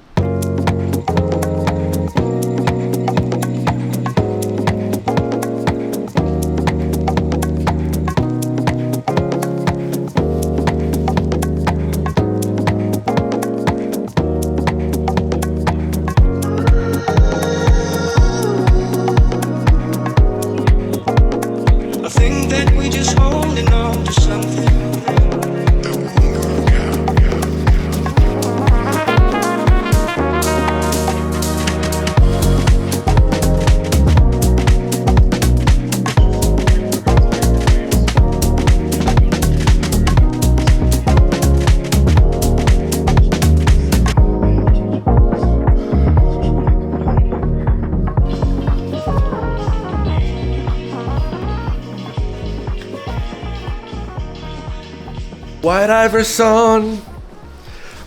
White Iverson.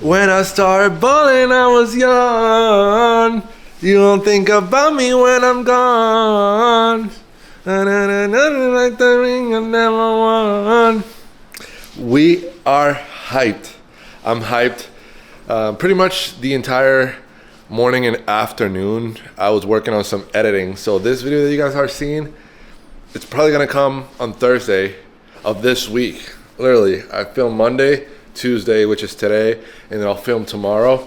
When I started balling, I was young. You don't think about me when I'm gone. Like the ring I never won. We are hyped. I'm hyped. Pretty much the entire morning and afternoon, I was working on some editing. So this video that you guys are seeing, it's probably gonna come on Thursday of this week. Literally, I filmed Monday, Tuesday, which is today, and then I'll film tomorrow,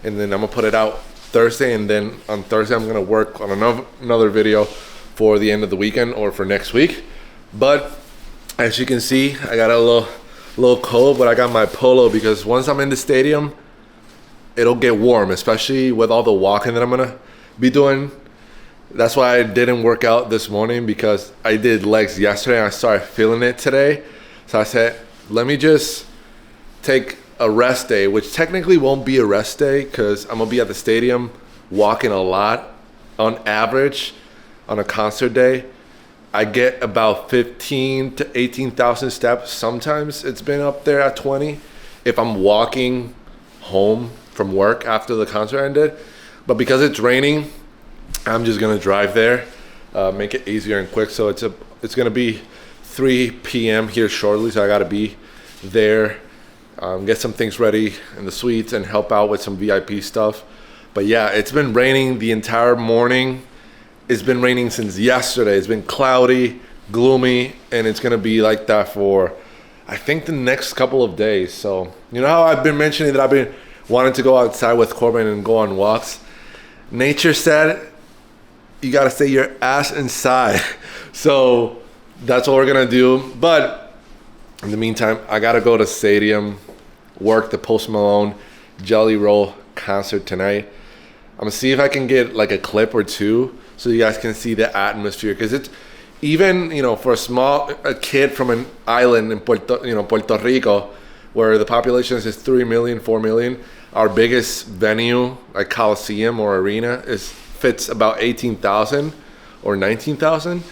and then I'm gonna put it out Thursday, and then on Thursday I'm gonna work on another video for the end of the weekend or for next week. But as you can see, I got a little cold, but I got my polo because once I'm in the stadium, it'll get warm, especially with all the walking that I'm gonna be doing. That's why I didn't work out this morning, because I did legs yesterday and I started feeling it today. So I said, let me just take a rest day, which technically won't be a rest day because I'm gonna be at the stadium walking a lot. On average, on a concert day, I get about 15 to 18,000 steps. Sometimes it's been up there at 20 if I'm walking home from work after the concert ended. But because it's raining, I'm just gonna drive there, make it easier and quick. So it's gonna be 3 p.m. here shortly, so I gotta be there, get some things ready in the suites and help out with some VIP stuff. But yeah, it's been raining the entire morning. It's been raining since yesterday. It's been cloudy, gloomy, and it's gonna be like that for, I think, the next couple of days. So, you know how I've been mentioning that I've been wanting to go outside with Corbin and go on walks? Nature said, you gotta stay your ass inside. So that's what we're gonna do. But in the meantime, I gotta go to stadium, work the Post Malone Jelly Roll concert tonight. I'm gonna see if I can get like a clip or two so you guys can see the atmosphere, because it's even, you know, for a kid from an island in Puerto Rico, where the population is 3 million, 4 million. Our biggest venue, like Coliseum or arena, fits about 18,000 or 19,000.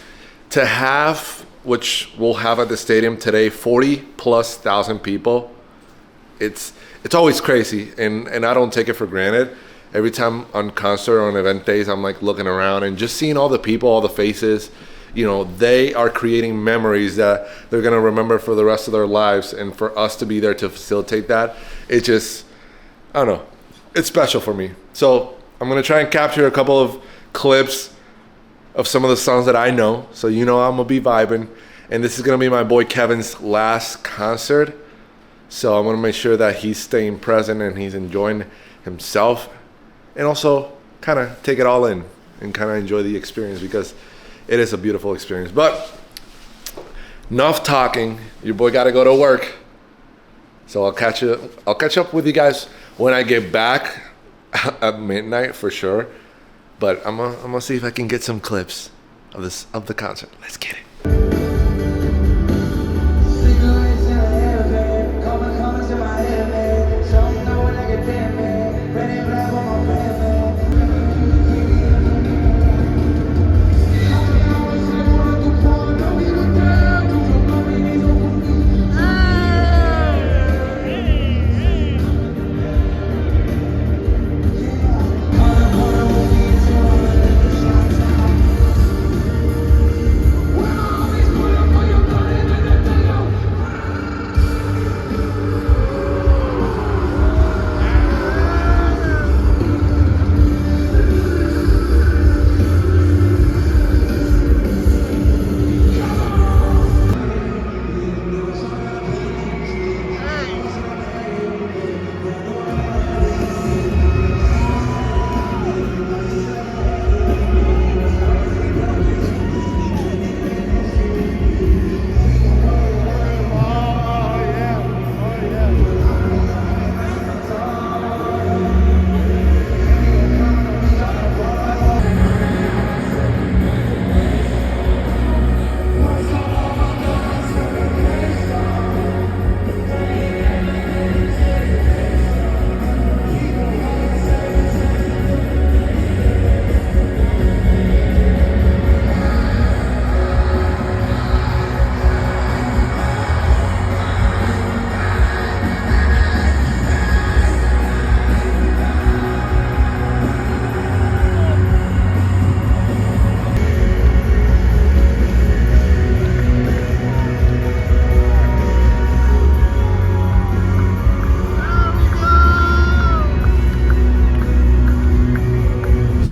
To have, which we'll have at the stadium today, 40,000+ people, it's always crazy, and I don't take it for granted. Every time on concert or on event days, I'm like looking around and just seeing all the people, all the faces. You know, they are creating memories that they're gonna remember for the rest of their lives, and for us to be there to facilitate that, it just, I don't know, it's special for me. So I'm gonna try and capture a couple of clips of some of the songs that I know, so you know I'm gonna be vibing. And this is gonna be my boy Kevin's last concert, so I'm gonna make sure that he's staying present and he's enjoying himself, and also kind of take it all in and kind of enjoy the experience, because it is a beautiful experience. But enough talking. Your boy gotta go to work, so I'll catch up with you guys when I get back. at midnight for sure. But I'm gonna see if I can get some clips of the concert. Let's get it.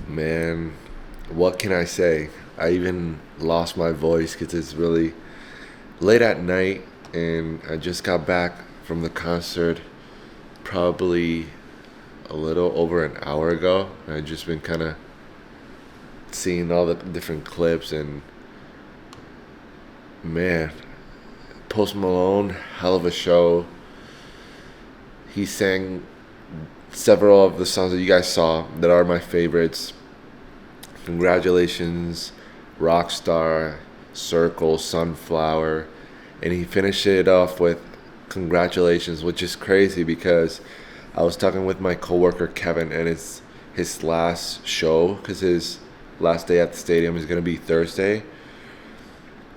Man, what can I say? I even lost my voice because it's really late at night and I just got back from the concert probably a little over an hour ago. I've just been kind of seeing all the different clips and man, Post Malone, hell of a show. He sang several of the songs that you guys saw that are my favorites. Congratulations, Rockstar, Circle, Sunflower, and he finished it off with Congratulations, which is crazy because I was talking with my coworker Kevin, and it's his last show because his last day at the stadium is gonna be Thursday.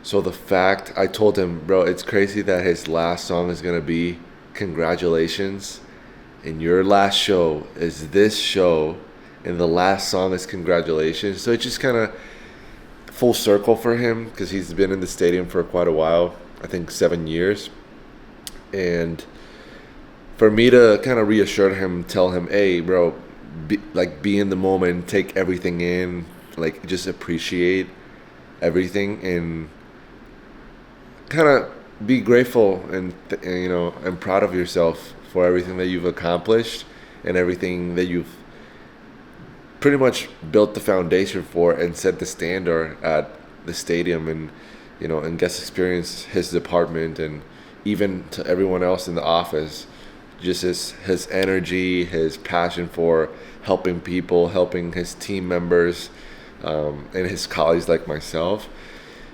So the fact I told him, bro, it's crazy that his last song is gonna be Congratulations, and your last show is this show, and the last song is Congratulations. So it's just kind of full circle for him because he's been in the stadium for quite a while, I think 7 years. And for me to kind of reassure him, tell him, hey, bro, be in the moment, take everything in, like just appreciate everything and kind of be grateful and and proud of yourself for everything that you've accomplished and everything that you've pretty much built the foundation for and set the standard at the stadium and and guest experience, his department, and even to everyone else in the office. Just his energy, his passion for helping people, helping his team members, and his colleagues like myself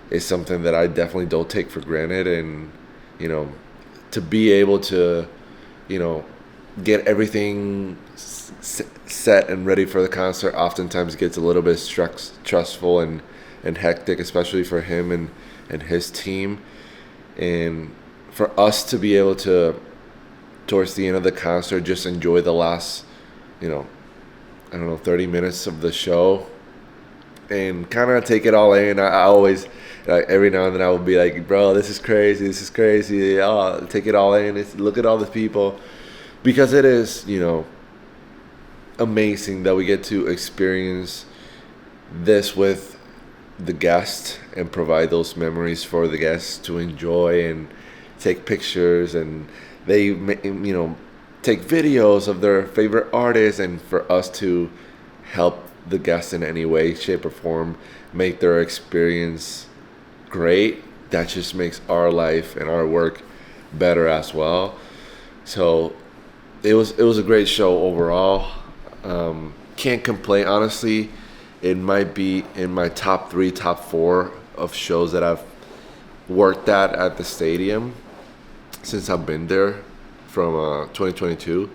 is something that I definitely don't take for granted. And to be able to get everything set and ready for the concert oftentimes gets a little bit stressful and hectic, especially for him and his team. And for us to be able to, towards the end of the concert, just enjoy the last 30 minutes of the show and kind of take it all in. I always, every now and then I would be like, bro, this is crazy. Oh, take it all in. Look at all the people, because it is, amazing that we get to experience this with the guest and provide those memories for the guests to enjoy and take pictures, and they take videos of their favorite artists, and for us to help the guests in any way, shape, or form make their experience great. That just makes our life and our work better as well. So it was a great show overall. Can't complain. Honestly, it might be in my top three, top four of shows that I've worked at the stadium since I've been there from 2022.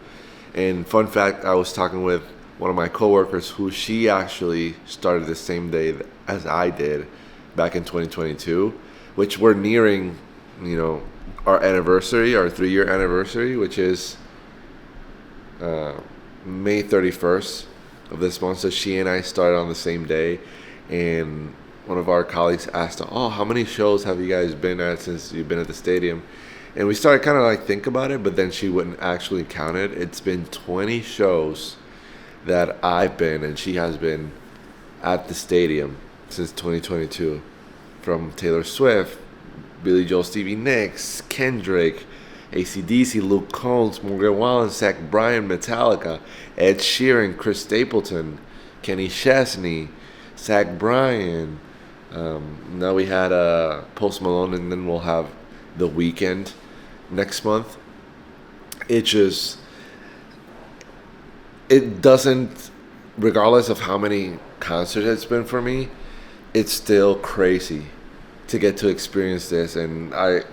And fun fact, I was talking with one of my coworkers who she actually started the same day as I did back in 2022, which we're nearing, you know, our anniversary, our 3 year anniversary, which is May 31st of this month. So she and I started on the same day, and one of our colleagues asked, "Oh, how many shows have you guys been at since you've been at the stadium?" And we started kind of like think about it, but then she wouldn't actually count it. It's been 20 shows that I've been, and she has been at the stadium since 2022, from Taylor Swift, Billy Joel, Stevie Nicks, Kendrick, AC/DC, Luke Combs, Morgan Wallen, Zach Bryan, Metallica, Ed Sheeran, Chris Stapleton, Kenny Chesney, Zach Bryan. Now we had Post Malone, and then we'll have The Weeknd next month. It doesn't, regardless of how many concerts it's been for me, it's still crazy to get to experience this. And I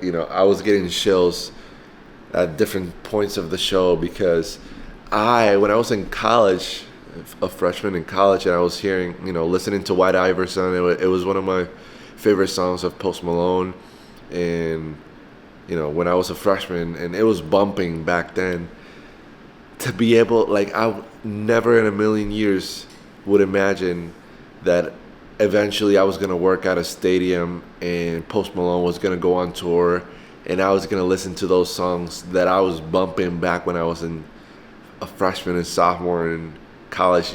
was getting chills at different points of the show because when I was in college, a freshman in college, and I was hearing, listening to White Iverson, it was one of my favorite songs of Post Malone. And, when I was a freshman, and it was bumping back then, to be able, I never in a million years would imagine that eventually I was going to work at a stadium and Post Malone was going to go on tour, and I was going to listen to those songs that I was bumping back when I was a freshman and sophomore in college.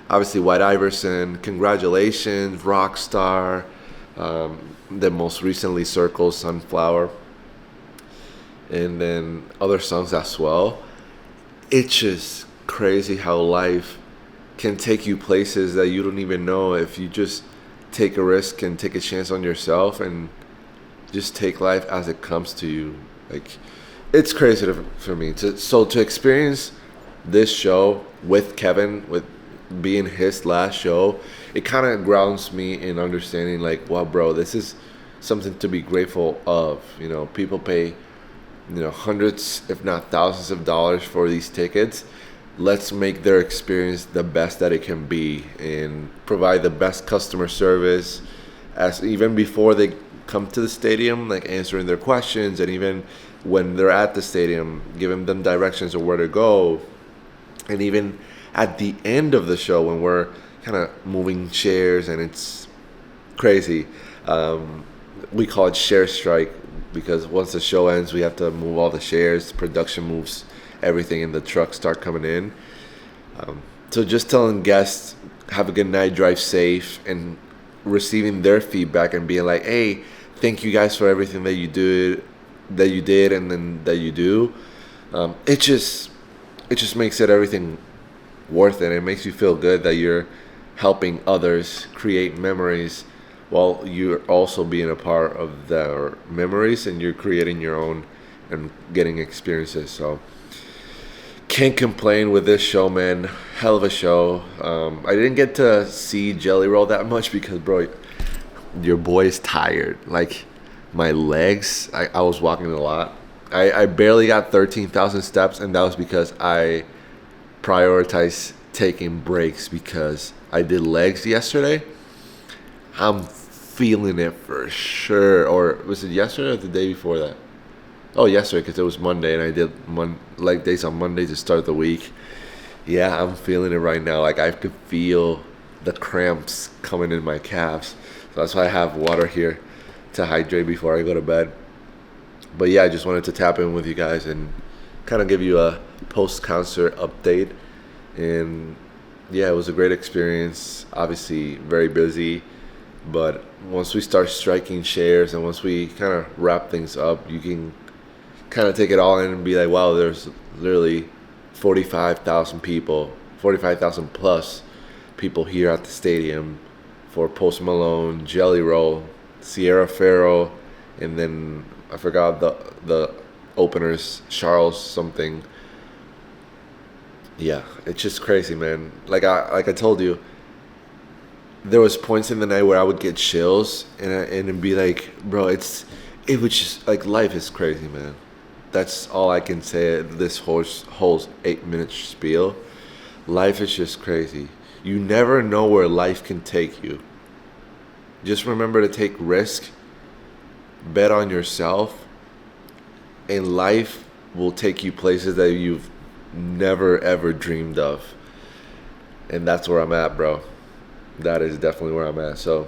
Obviously White Iverson, Congratulations, Rockstar, then most recently Circle, Sunflower, and then other songs as well. It's just crazy how life can take you places that you don't even know if you just take a risk and take a chance on yourself and just take life as it comes to you. It's crazy for me to experience this show with Kevin, with being his last show. It kind of grounds me in understanding, wow, bro, this is something to be grateful of. People pay hundreds if not thousands of dollars for these tickets. Let's make their experience the best that it can be and provide the best customer service, as even before they come to the stadium, answering their questions, and even when they're at the stadium, giving them directions of where to go, and even at the end of the show when we're kind of moving chairs, and it's crazy. We call it share strike, because once the show ends, we have to move all the chairs. Production moves everything, and the trucks start coming in. So just telling guests, have a good night, drive safe, and receiving their feedback and being like, hey, thank you guys for everything that you did, and then that you do. It just makes it everything worth it. It makes you feel good that you're helping others create memories while you're also being a part of their memories, and you're creating your own and getting experiences. So can't complain with this show, man. Hell of a show. I didn't get to see Jelly Roll that much because, bro, your boy is tired. My legs, I was walking a lot. I barely got 13,000 steps, and that was because I prioritized taking breaks because I did legs yesterday. I'm feeling it for sure. Or was it yesterday or the day before that? Oh, yesterday, because it was Monday, and I did leg days on Monday to start the week. Yeah, I'm feeling it right now. I could feel the cramps coming in my calves. So that's why I have water here to hydrate before I go to bed. But yeah, I just wanted to tap in with you guys and kind of give you a post-concert update. And yeah, it was a great experience. Obviously, very busy. But once we start striking shares and once we kind of wrap things up, you can kind of take it all in and be like, wow, there's literally 45,000 people, 45,000 plus people here at the stadium for Post Malone, Jelly Roll, Sierra Farrow, and then I forgot the openers, Charles something. Yeah, it's just crazy, man. Like I told you, there was points in the night where I would get chills and it'd be like, bro, it was just like life is crazy, man. That's all I can say. This whole 8 minute spiel, life is just crazy. You never know where life can take you. Just remember to take risk, bet on yourself, and life will take you places that you've never ever dreamed of. And that's where I'm at, bro. That is definitely where I'm at. So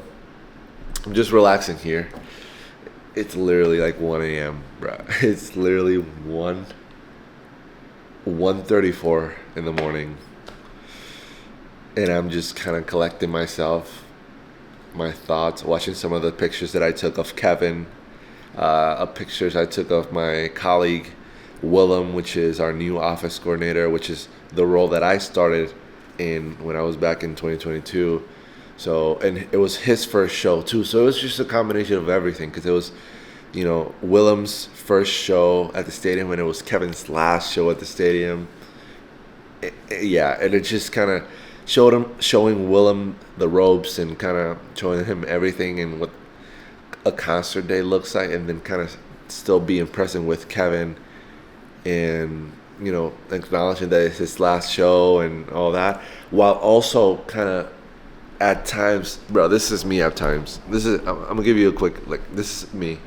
I'm just relaxing here. It's literally like 1 a.m., bro. It's literally 1:34 in the morning. And I'm just kind of collecting myself, my thoughts, watching some of the pictures that I took of Kevin, pictures I took of my colleague Willem, which is our new office coordinator, which is the role that I started in when I was back in 2022. So, and it was his first show too. So it was just a combination of everything, because it was, Willem's first show at the stadium, and it was Kevin's last show at the stadium. Yeah, and it just kind of showing Willem the ropes and kind of showing him everything and what a concert day looks like, and then kind of still be impressing with Kevin, and acknowledging that it's his last show and all that, while also kind of at times, bro, this is me at times. I'm gonna give you a quick, this is me.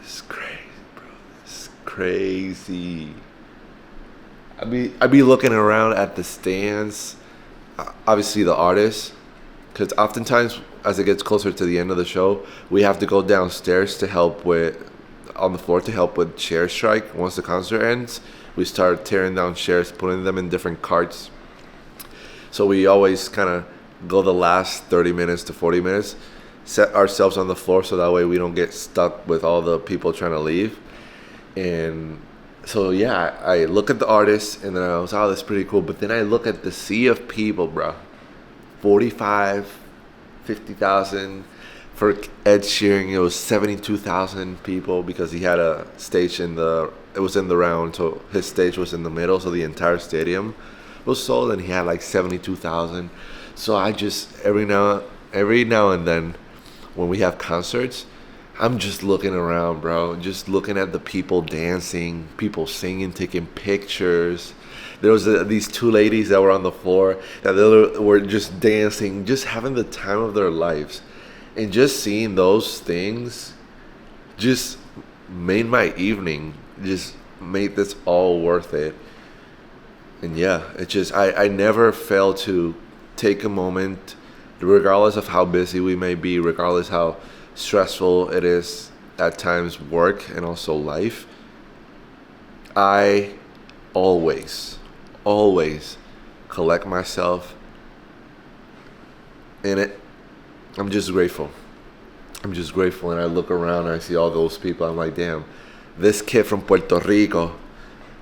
This is crazy, bro. This is crazy. I be looking around at the stands, obviously the artists, because oftentimes as it gets closer to the end of the show, we have to go downstairs on the floor to help with chair strike. Once the concert ends, we start tearing down chairs, putting them in different carts. So we always kind of go the last 30 minutes to 40 minutes, set ourselves on the floor so that way we don't get stuck with all the people trying to leave. And so, yeah, I look at the artists and then I was, oh, that's pretty cool. But then I look at the sea of people, bro. 45, 50,000. For Ed Sheeran, it was 72,000 people, because he had a stage it was in the round, so his stage was in the middle, so the entire stadium was sold, and he had like 72,000. So I just every now and then, when we have concerts, I'm just looking around, bro, just looking at the people dancing, people singing, taking pictures. There was these two ladies that were on the floor that they were just dancing, just having the time of their lives, and just seeing those things just made my evening, just made this all worth it. And yeah, it's just, I never fail to take a moment, regardless of how busy we may be, regardless how stressful it is at times, work and also life. I always collect myself in it. I'm just grateful. And I look around and I see all those people. I'm like, damn, this kid from Puerto Rico,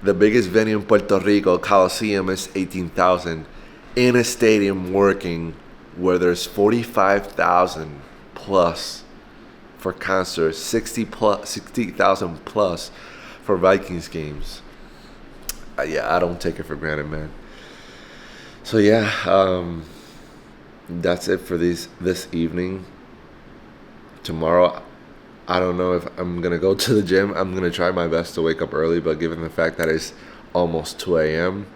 the biggest venue in Puerto Rico, Coliseum, is 18,000, in a stadium working where there's 45,000 plus for concerts, 60,000 plus for Vikings games. Yeah, I don't take it for granted, man. So yeah, that's it for this evening. Tomorrow, I don't know if I'm going to go to the gym. I'm going to try my best to wake up early, but given the fact that it's almost 2 a.m.,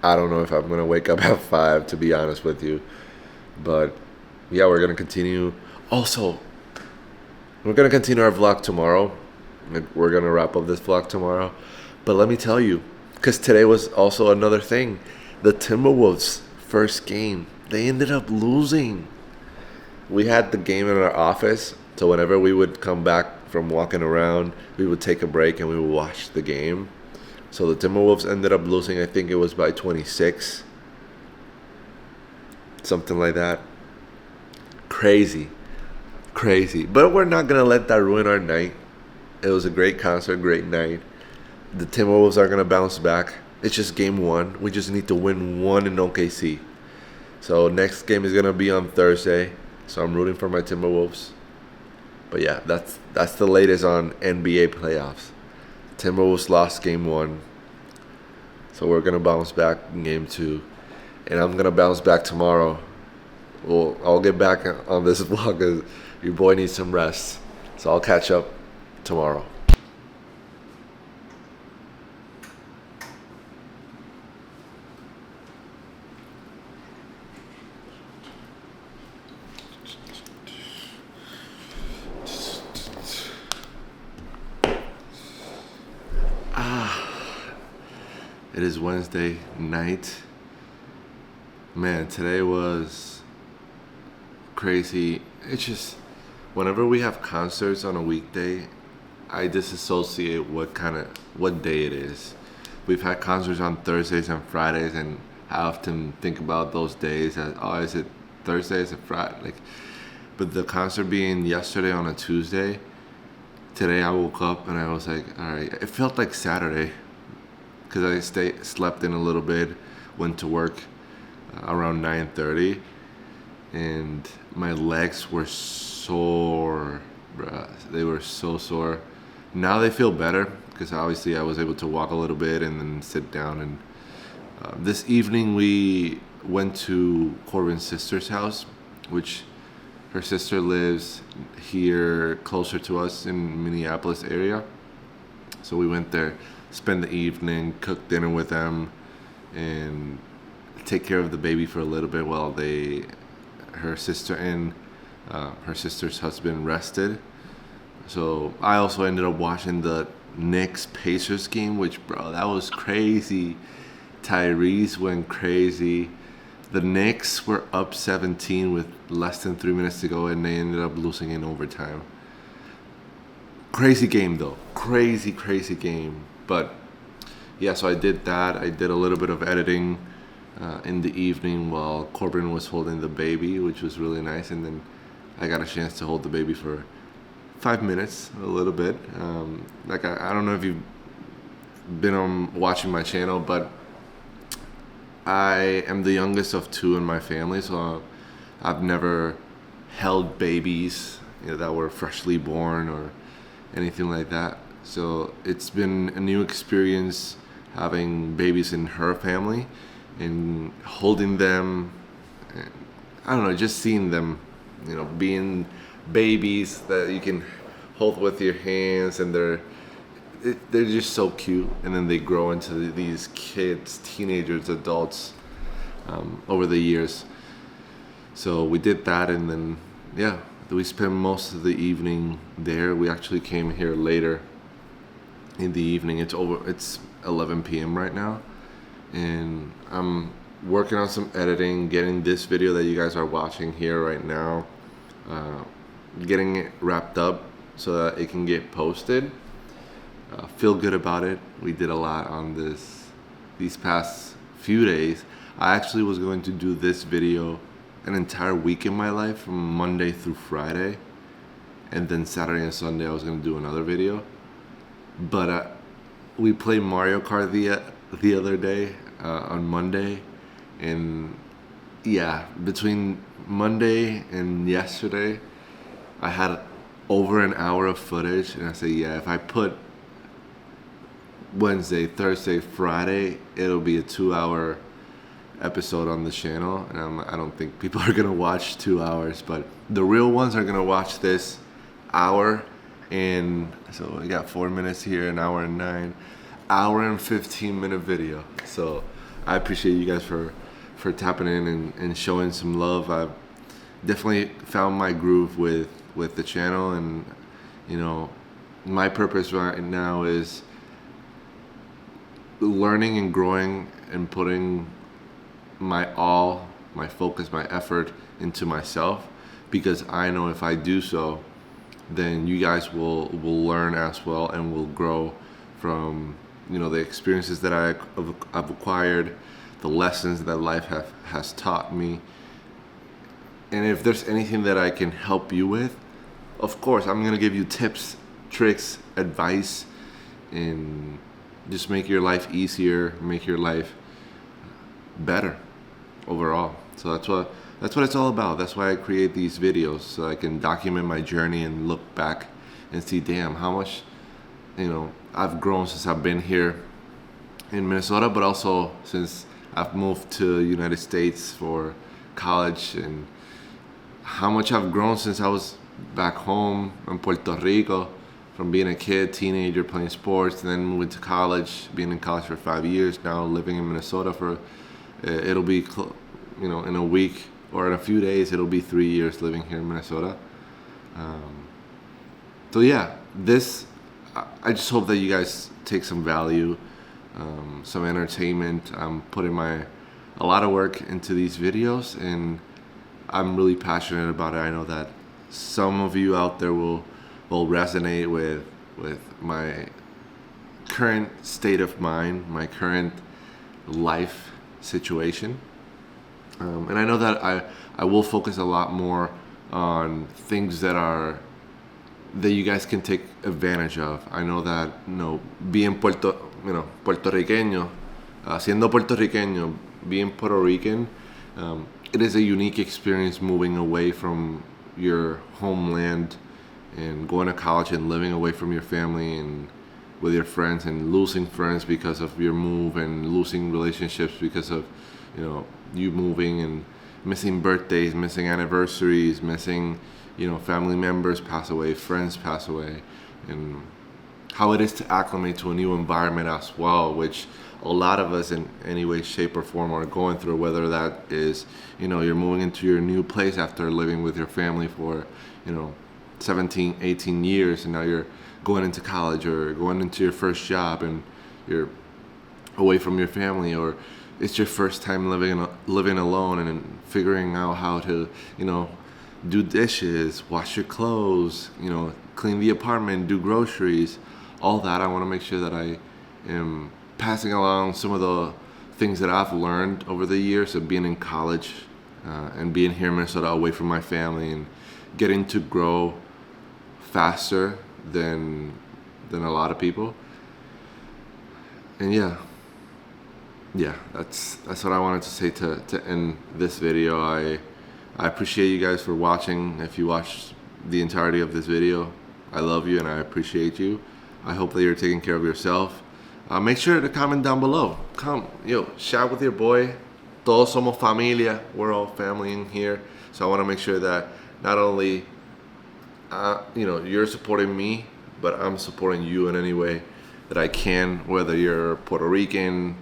I don't know if I'm going to wake up at 5, to be honest with you. But yeah, we're going to continue. Also, we're going to continue our vlog tomorrow. We're going to wrap up this vlog tomorrow. But let me tell you, because today was also another thing. The Timberwolves' first game, they ended up losing. We had the game in our office, so whenever we would come back from walking around, we would take a break and we would watch the game. So the Timberwolves ended up losing, I think it was by 26. Something like that. Crazy. But we're not going to let that ruin our night. It was a great concert, great night. The Timberwolves are going to bounce back. It's just game one. We just need to win one in OKC. So next game is going to be on Thursday. So I'm rooting for my Timberwolves. But yeah, that's the latest on NBA playoffs. Timberwolves lost game 1. So we're gonna bounce back in game 2. And I'm gonna bounce back tomorrow. Well, I'll get back on this vlog because your boy needs some rest. So I'll catch up tomorrow. It is Wednesday night. Man, today was crazy. It's just, whenever we have concerts on a weekday, I disassociate what day it is. We've had concerts on Thursdays and Fridays, and I often think about those days as, oh, is it Thursday, is it Friday? But the concert being yesterday on a Tuesday, today I woke up and I was like, all right, it felt like Saturday. Because I slept in a little bit, went to work around 9:30, and my legs were sore, bruh. They were so sore. Now they feel better because obviously I was able to walk a little bit and then sit down. And this evening we went to Corbin's sister's house, which her sister lives here closer to us in Minneapolis area. So we went there, spend the evening, cook dinner with them, and take care of the baby for a little bit while her sister and her sister's husband rested. So I also ended up watching the Knicks Pacers game, which, bro, that was crazy. Tyrese went crazy. The Knicks were up 17 with less than 3 minutes to go, and they ended up losing in overtime. Crazy game though, crazy game. But yeah, so I did that. I did a little bit of editing in the evening while Corbin was holding the baby, which was really nice. And then I got a chance to hold the baby for 5 minutes, a little bit. I don't know if you've been watching my channel, but I am the youngest of 2 in my family, so I've never held babies, that were freshly born or anything like that. So it's been a new experience having babies in her family and holding them. And I don't know, just seeing them, being babies that you can hold with your hands, and they're just so cute. And then they grow into these kids, teenagers, adults over the years. So we did that, and then we spent most of the evening there. We actually came here later in the evening. It's 11 p.m. right now, and I'm working on some editing, getting this video that you guys are watching here right now, getting it wrapped up so that it can get posted. Feel good about it. We did a lot on these past few days. I actually was going to do this video an entire week in my life, from Monday through Friday, and then Saturday and Sunday I was going to do another video. But we played Mario Kart the other day on Monday, and between Monday and yesterday I had over an hour of footage, and I said, if I put Wednesday, Thursday, Friday, it'll be a 2-hour episode on the channel, and I don't think people are gonna watch 2 hours, but the real ones are gonna watch this hour. And so we got 4 minutes here, an hour and 9, hour and 15-minute video. So I appreciate you guys for tapping in and showing some love. I've definitely found my groove with the channel, and my purpose right now is learning and growing and putting my all, my focus, my effort into myself, because I know if I do so, then you guys will learn as well and will grow from the experiences that I've acquired, the lessons that life has taught me. And if there's anything that I can help you with, of course I'm gonna give you tips, tricks, advice, and just make your life easier, make your life better overall. So that's what it's all about. That's why I create these videos, so I can document my journey and look back and see, damn, how much I've grown since I've been here in Minnesota, but also since I've moved to the United States for college, and how much I've grown since I was back home in Puerto Rico, from being a kid, teenager, playing sports, and then moving to college, being in college for 5 years, now living in Minnesota for, it'll be, in a week or in a few days, it'll be 3 years living here in Minnesota. So yeah, I just hope that you guys take some value, some entertainment. I'm putting a lot of work into these videos, and I'm really passionate about it. I know that some of you out there will resonate with my current state of mind, my current life situation. And I know that I will focus a lot more on things that you guys can take advantage of. I know that, being puertorriqueño, siendo puertorriqueño, being Puerto Rican, it is a unique experience moving away from your homeland and going to college and living away from your family and with your friends, and losing friends because of your move, and losing relationships because of you moving, and missing birthdays, missing anniversaries, missing family members pass away, friends pass away, and how it is to acclimate to a new environment as well, which a lot of us in any way, shape, or form are going through, whether that is you're moving into your new place after living with your family for 17, 18 years, and now you're going into college or going into your first job, and you're away from your family, or it's your first time living alone and figuring out how to do dishes, wash your clothes, clean the apartment, do groceries, all that. I want to make sure that I am passing along some of the things that I've learned over the years of being in college, and being here in Minnesota away from my family, and getting to grow faster than a lot of people. And yeah, that's what I wanted to say to end this video. I appreciate you guys for watching. If you watched the entirety of this video, I love you and I appreciate you. I hope that you're taking care of yourself. Make sure to comment down below. Shout with your boy. Todos somos familia. We're all family in here. So I want to make sure that not only you're supporting me, but I'm supporting you in any way that I can, whether you're Puerto Rican,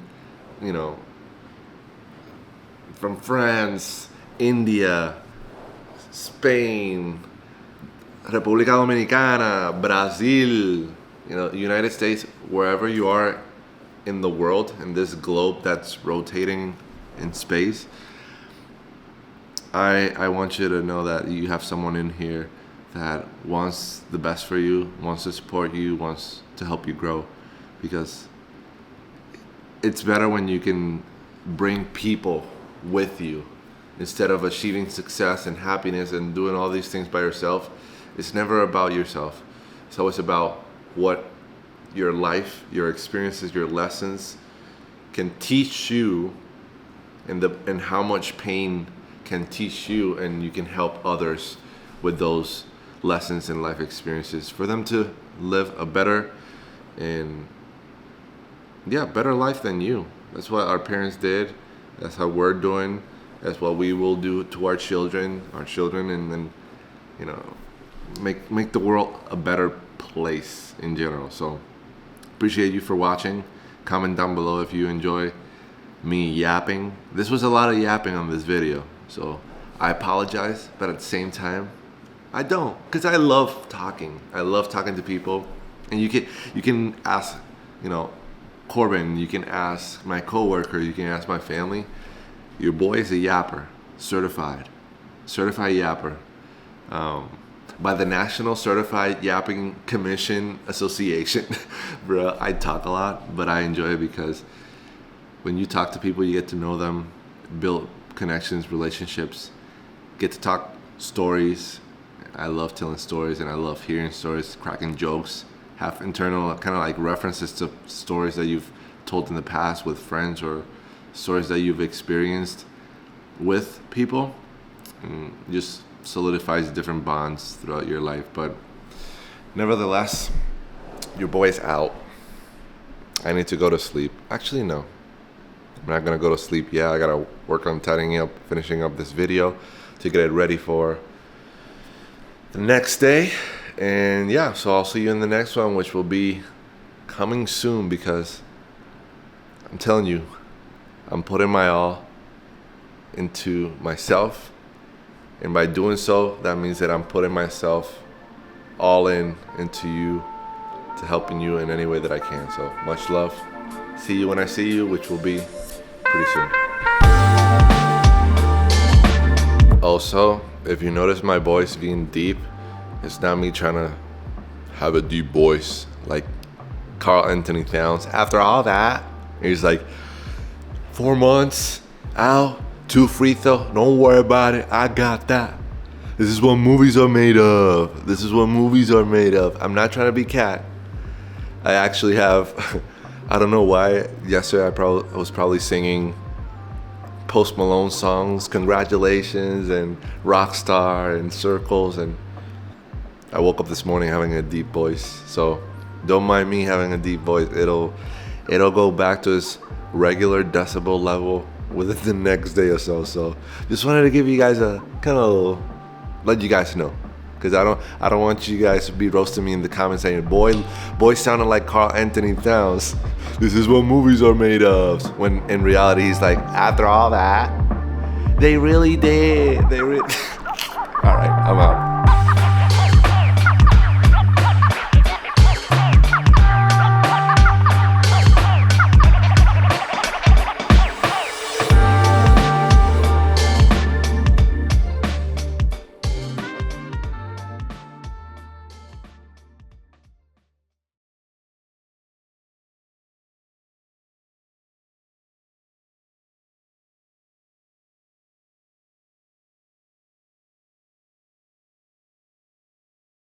from France, India, Spain, República Dominicana, Brazil, United States, wherever you are in the world, in this globe that's rotating in space. I want you to know that you have someone in here that wants the best for you, wants to support you, wants to help you grow, because it's better when you can bring people with you instead of achieving success and happiness and doing all these things by yourself. It's never about yourself. It's always about what your life, your experiences, your lessons can teach you, and how much pain can teach you, and you can help others with those lessons and life experiences for them to live a better life than you. That's what our parents did. That's how we're doing. That's what we will do to our children, and then make the world a better place in general. So appreciate you for watching. Comment down below if you enjoy me yapping. This was a lot of yapping on this video, so I apologize, but at the same time I don't, because I love talking. I love talking to people, and you can ask Corbin, you can ask my coworker, you can ask my family. Your boy is a yapper, certified yapper, by the National Certified Yapping Commission Association. Bro, I talk a lot, but I enjoy it because when you talk to people, you get to know them, build connections, relationships, get to talk stories. I love telling stories, and I love hearing stories, cracking jokes, have internal kind of like references to stories that you've told in the past with friends, or stories that you've experienced with people, and just solidifies different bonds throughout your life. But nevertheless, your boy's out. I need to go to sleep. Actually, no. I'm not gonna go to sleep yet. I gotta work on tidying up, finishing up this video to get it ready for the next day. And yeah, so I'll see you in the next one, which will be coming soon, because I'm telling you, I'm putting my all into myself. And by doing so, that means that I'm putting myself all into you, to helping you in any way that I can. So much love. See you when I see you, which will be pretty soon. Also, if you notice my voice being deep, it's not me trying to have a deep voice like Carl Anthony Towns. After all that, he's like, 4 months out, 2 free throw, don't worry about it, I got that. This is what movies are made of. This is what movies are made of. I'm not trying to be cat. I actually have, I don't know why, yesterday I was probably singing Post Malone songs, Congratulations and Rockstar and Circles, and I woke up this morning having a deep voice. So don't mind me having a deep voice. It'll go back to its regular decibel level within the next day or so. So just wanted to give you guys a kind of, let you guys know, because I don't want you guys to be roasting me in the comments saying, boy sounded like Carl Anthony Towns. This is what movies are made of. When in reality, he's like, after all that, they really did. All right, I'm out.